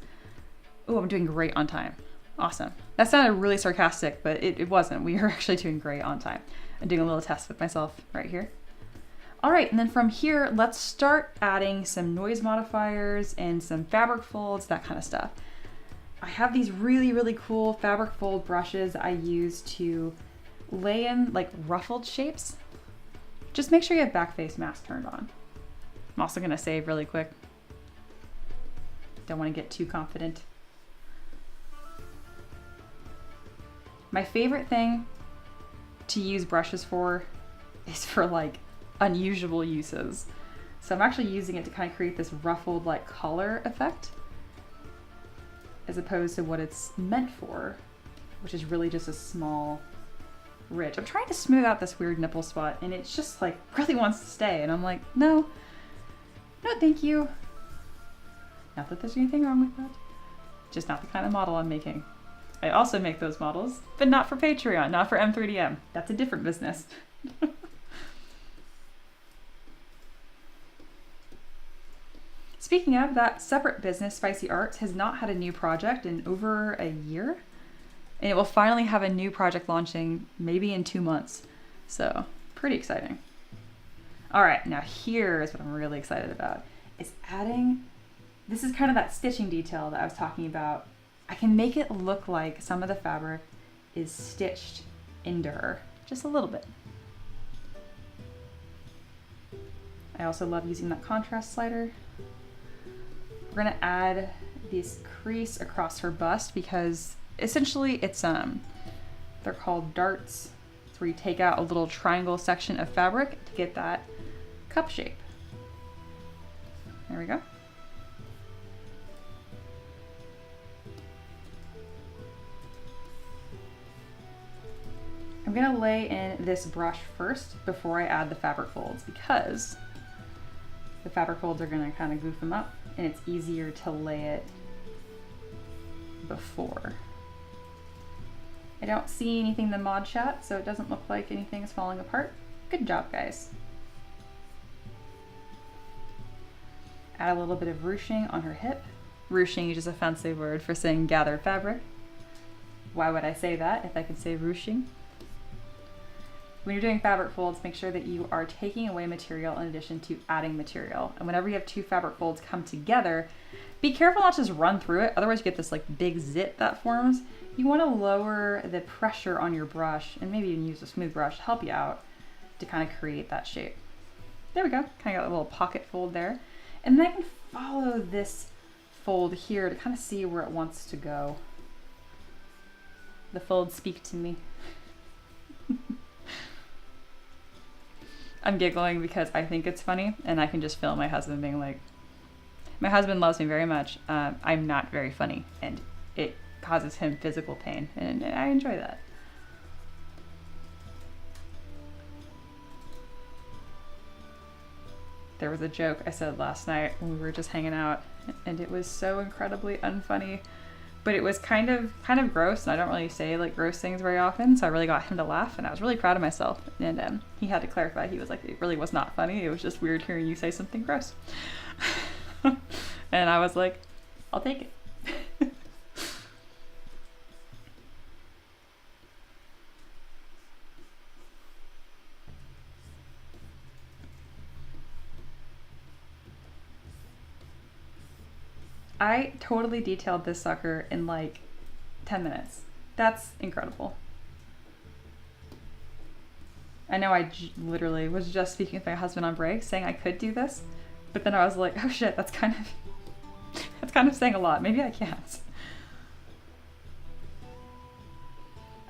Oh, I'm doing great on time. Awesome. That sounded really sarcastic, but it wasn't. We are actually doing great on time. I'm doing a little test with myself right here. All right, and then from here, let's start adding some noise modifiers and some fabric folds, that kind of stuff. I have these really, really cool fabric fold brushes I use to lay in like ruffled shapes. Just make sure you have back face mask turned on. I'm also gonna save really quick. Don't wanna get too confident. My favorite thing to use brushes for is for like unusual uses. So I'm actually using it to kind of create this ruffled like collar effect as opposed to what it's meant for, which is really just a small ridge. I'm trying to smooth out this weird nipple spot and it's just like really wants to stay. And I'm like, no, thank you. Not that there's anything wrong with that. Just not the kind of model I'm making. I also make those models, but not for Patreon, not for M3DM. That's a different business. Speaking of, that separate business, Spicy Arts, has not had a new project in over a year. And it will finally have a new project launching maybe in 2 months. So, pretty exciting. All right, now here is what I'm really excited about, is adding, this is kind of that stitching detail that I was talking about. I can make it look like some of the fabric is stitched into her, just a little bit. I also love using that contrast slider. We're gonna add this crease across her bust because essentially it's, they're called darts. It's where you take out a little triangle section of fabric to get that cup shape. There we go. I'm gonna lay in this brush first before I add the fabric folds because the fabric folds are gonna kind of goof them up and it's easier to lay it before. I don't see anything in the mod chat, so it doesn't look like anything is falling apart. Good job, guys. Add a little bit of ruching on her hip. Ruching is just a fancy word for saying gather fabric. Why would I say that if I could say ruching? When you're doing fabric folds, make sure that you are taking away material in addition to adding material. And whenever you have two fabric folds come together, be careful not to just run through it, otherwise you get this like big zit that forms. You want to lower the pressure on your brush and maybe even use a smooth brush to help you out to kind of create that shape. There we go, kind of got a little pocket fold there. And then I can follow this fold here to kind of see where it wants to go. The folds speak to me. I'm giggling because I think it's funny and I can just feel my husband being like, my husband loves me very much. I'm not very funny and it causes him physical pain and I enjoy that. There was a joke I said last night when we were just hanging out and it was so incredibly unfunny, but it was kind of gross and I don't really say like gross things very often, so I really got him to laugh and I was really proud of myself. And he had to clarify, he was like, it really was not funny, it was just weird hearing you say something gross. And I was like, I'll take it. I totally detailed this sucker in like 10 minutes. That's incredible. I know I literally was just speaking with my husband on break saying I could do this, but then I was like, oh shit, that's kind of saying a lot. Maybe I can't.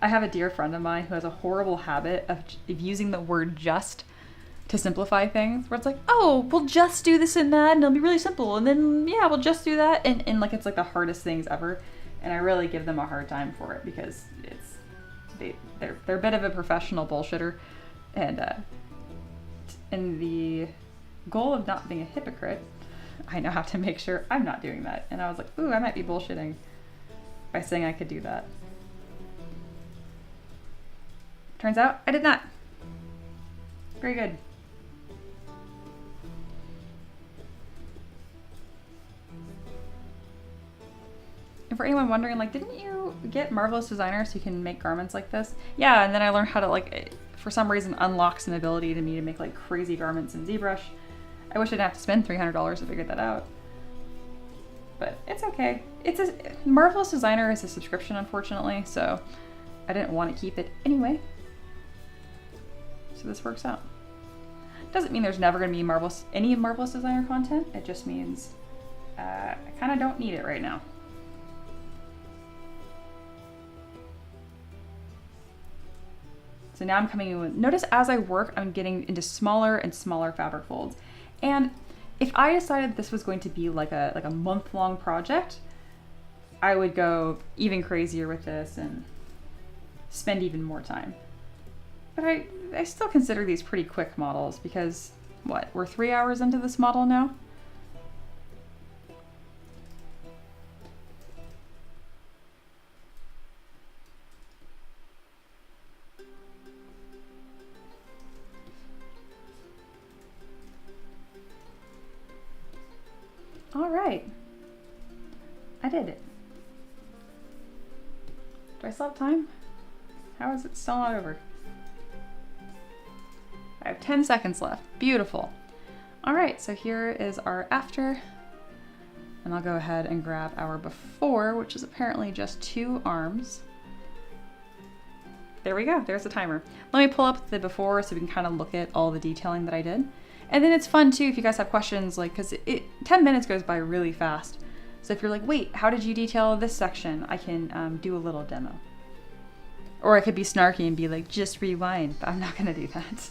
I have a dear friend of mine who has a horrible habit of using the word just to simplify things, where it's like, oh, we'll just do this and that and it'll be really simple, and then yeah, we'll just do that, and like it's like the hardest things ever, and I really give them a hard time for it because they're a bit of a professional bullshitter, and in the goal of not being a hypocrite, I now have to make sure I'm not doing that. And I was like, ooh, I might be bullshitting by saying I could do that. Turns out I did not. Very good. And for anyone wondering, like, didn't you get Marvelous Designer so you can make garments like this? Yeah, and then I learned how to, like, for some reason, unlocks an ability to me to make, like, crazy garments in ZBrush. I wish I didn't have to spend $300 to figure that out. But it's okay. Marvelous Designer is a subscription, unfortunately, so I didn't want to keep it anyway. So this works out. Doesn't mean there's never going to be any Marvelous Designer content. It just means I kind of don't need it right now. So now I'm coming in with, notice as I work, I'm getting into smaller and smaller fabric folds. And if I decided this was going to be like a month-long project, I would go even crazier with this and spend even more time. But I still consider these pretty quick models because, what, we're 3 hours into this model now? All right, I did it. Do I still have time? How is it still not over? I have 10 seconds left. Beautiful. All right, so here is our after, and I'll go ahead and grab our before, which is apparently just 2 arms. There we go, there's the timer. Let me pull up the before so we can kind of look at all the detailing that I did. And then it's fun too if you guys have questions, like, because 10 minutes goes by really fast. So if you're like, wait, how did you detail this section? I can do a little demo. Or I could be snarky and be like, just rewind, but I'm not gonna do that.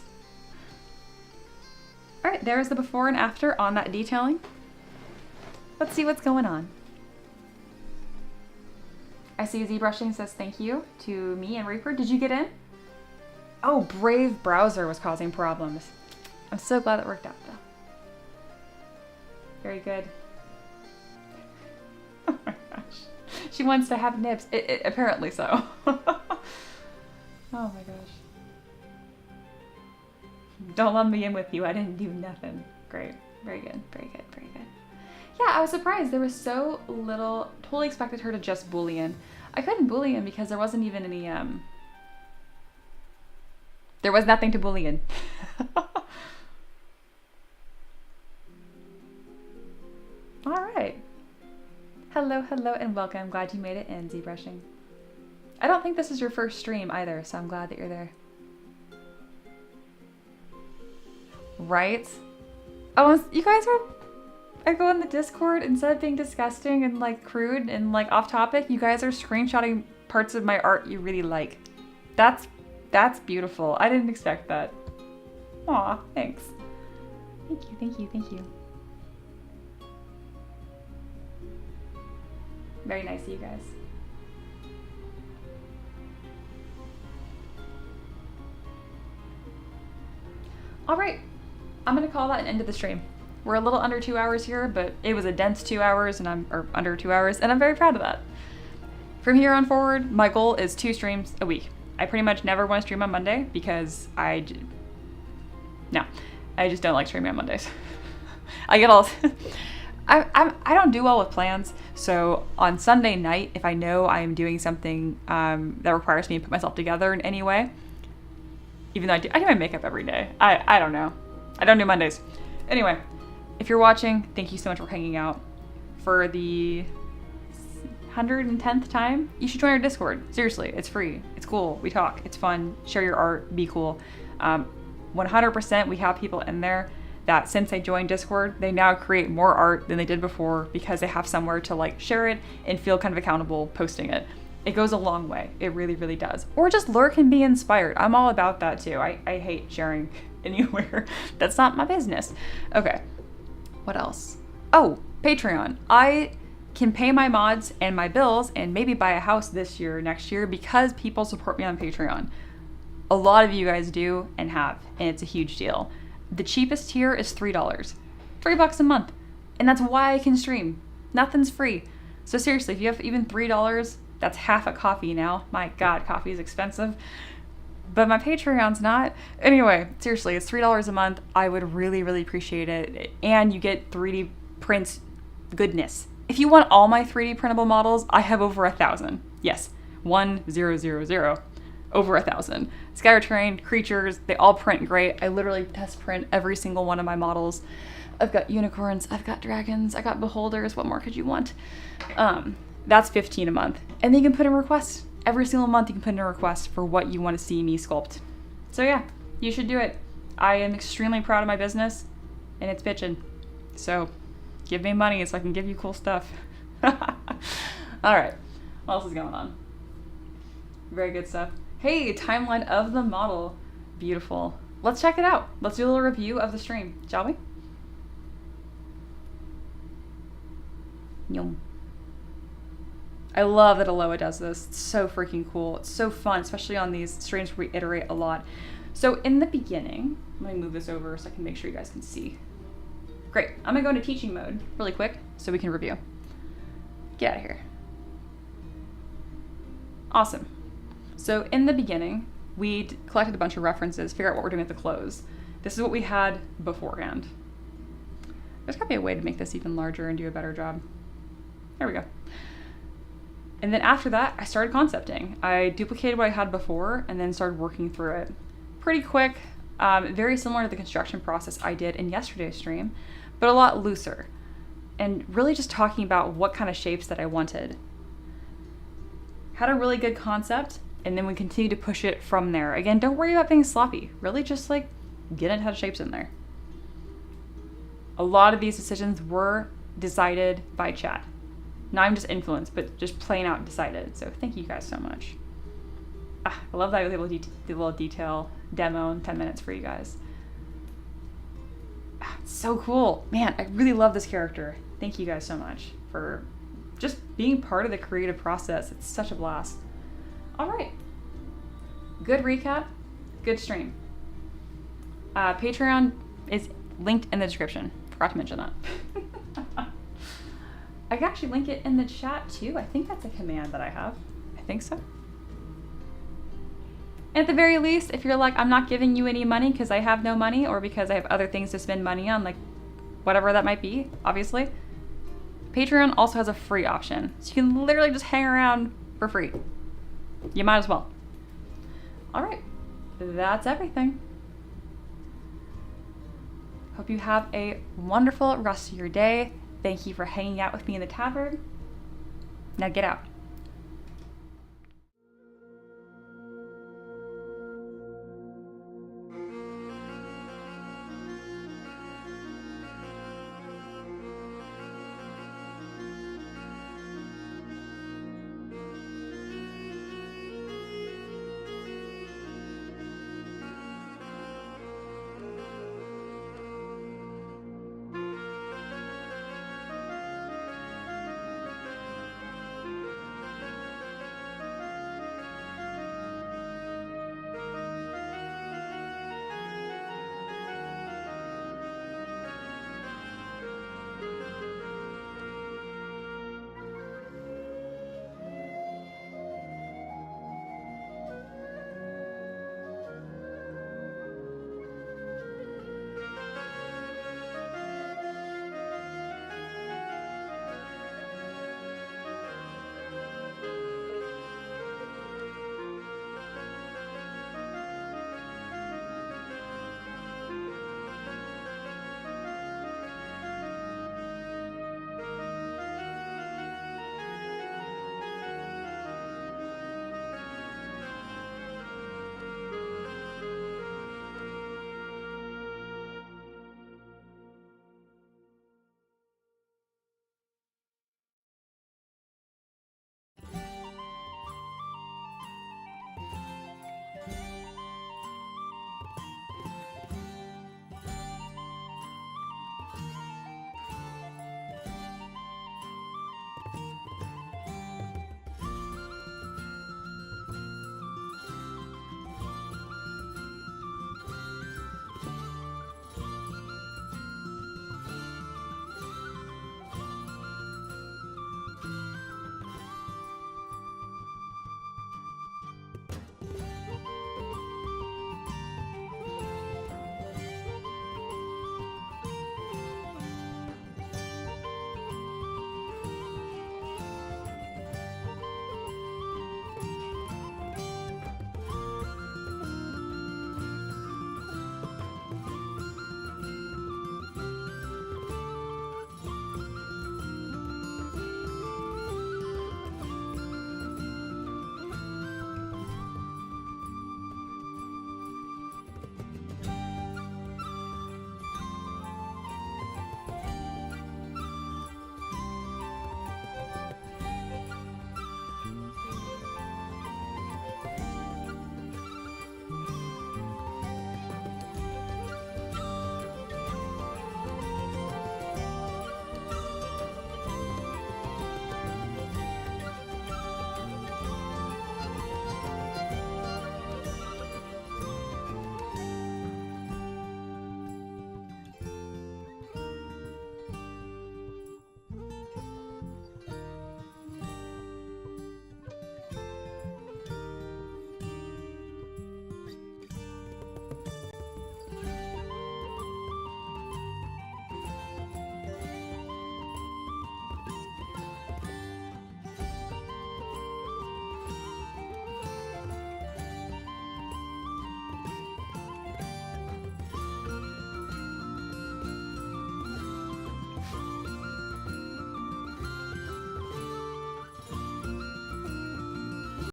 All right, there's the before and after on that detailing. Let's see what's going on. I see ZBrushing says thank you to me and Reaper. Did you get in? Oh, Brave browser was causing problems. I'm so glad it worked out though. Very good. Oh my gosh. She wants to have nibs. Apparently so. Oh my gosh. Don't let me in with you. I didn't do nothing. Great. Very good. Very good. Very good. Yeah, I was surprised. There was so little. Totally expected her to just Boolean. I couldn't Boolean because there wasn't even any, there was nothing to Boolean. All right. Hello, hello, and welcome. Glad you made it in, ZBrushing. I don't think this is your first stream either, so I'm glad that you're there. Right? Oh, you guys I go in the Discord, instead of being disgusting and like crude and like off topic, you guys are screenshotting parts of my art you really like. That's beautiful. I didn't expect that. Aw, thanks. Thank you, thank you, thank you. Very nice of you guys. All right, I'm gonna call that an end of the stream. We're a little under 2 hours here, but it was a dense 2 hours, and or under 2 hours, and I'm very proud of that. From here on forward, my goal is 2 streams a week. I pretty much never want to stream on Monday because I just don't like streaming on Mondays. I get all, I don't do well with plans. So on Sunday night, if I know I am doing something that requires me to put myself together in any way, even though I do my makeup every day. I don't know. I don't do Mondays. Anyway, if you're watching, thank you so much for hanging out. for the 110th time, you should join our Discord. Seriously, it's free. It's cool. We talk. It's fun. Share your art. Be cool. 100% we have people in there that since they joined Discord, they now create more art than they did before because they have somewhere to like share it and feel kind of accountable posting it. It goes a long way. It really, really does. Or just lurk and be inspired. I'm all about that too. I hate sharing anywhere. That's not my business. Okay. What else? Oh, Patreon. I can pay my mods and my bills and maybe buy a house this year, next year, because people support me on Patreon. A lot of you guys do and have, and it's a huge deal. The cheapest tier is $3. $3 a month. And that's why I can stream. Nothing's free. So seriously, if you have even $3, that's half a coffee now. My God, coffee is expensive. But my Patreon's not. Anyway, seriously, it's $3 a month. I would really, really appreciate it. And you get 3D prints goodness. If you want all my 3D printable models, I have over 1,000. Yes, 1000. Over 1,000. Scattertrain, creatures, they all print great. I literally test print every single one of my models. I've got unicorns, I've got dragons, I got beholders. What more could you want? That's $15 a month. And then you can put in requests. Every single month you can put in a request for what you want to see me sculpt. So yeah, you should do it. I am extremely proud of my business and it's bitchin'. So give me money so I can give you cool stuff. All right, what else is going on? Very good stuff. Hey, timeline of the model. Beautiful. Let's check it out. Let's do a little review of the stream, shall we? Yum. I love that Aloha does this. It's so freaking cool. It's so fun, especially on these streams where we iterate a lot. So in the beginning, let me move this over so I can make sure you guys can see. Great. I'm gonna go into teaching mode really quick so we can review. Get out of here. Awesome. So in the beginning, we collected a bunch of references, figure out what we're doing at the close. This is what we had beforehand. There's gotta be a way to make this even larger and do a better job. There we go. And then after that, I started concepting. I duplicated what I had before and then started working through it. Pretty quick, very similar to the construction process I did in yesterday's stream, but a lot looser. And really just talking about what kind of shapes that I wanted. Had a really good concept, and then we continue to push it from there. Again, don't worry about being sloppy. Really just like get a ton of shapes in there. A lot of these decisions were decided by chat. Not even just influenced, but just plain out decided. So thank you guys so much. I love that I was able to do a little detail demo in 10 minutes for you guys. It's so cool. Man, I really love this character. Thank you guys so much for just being part of the creative process. It's such a blast. All right. Good recap. Good stream. Patreon is linked in the description. Forgot to mention that. I can actually link it in the chat too. I think that's a command that I have. I think so. At the very least, if you're like, I'm not giving you any money because I have no money or because I have other things to spend money on, like whatever that might be, obviously, Patreon also has a free option. So you can literally just hang around for free. You might as well. All right, that's everything. Hope you have a wonderful rest of your day. Thank you for hanging out with me in the Taverb. Now get out.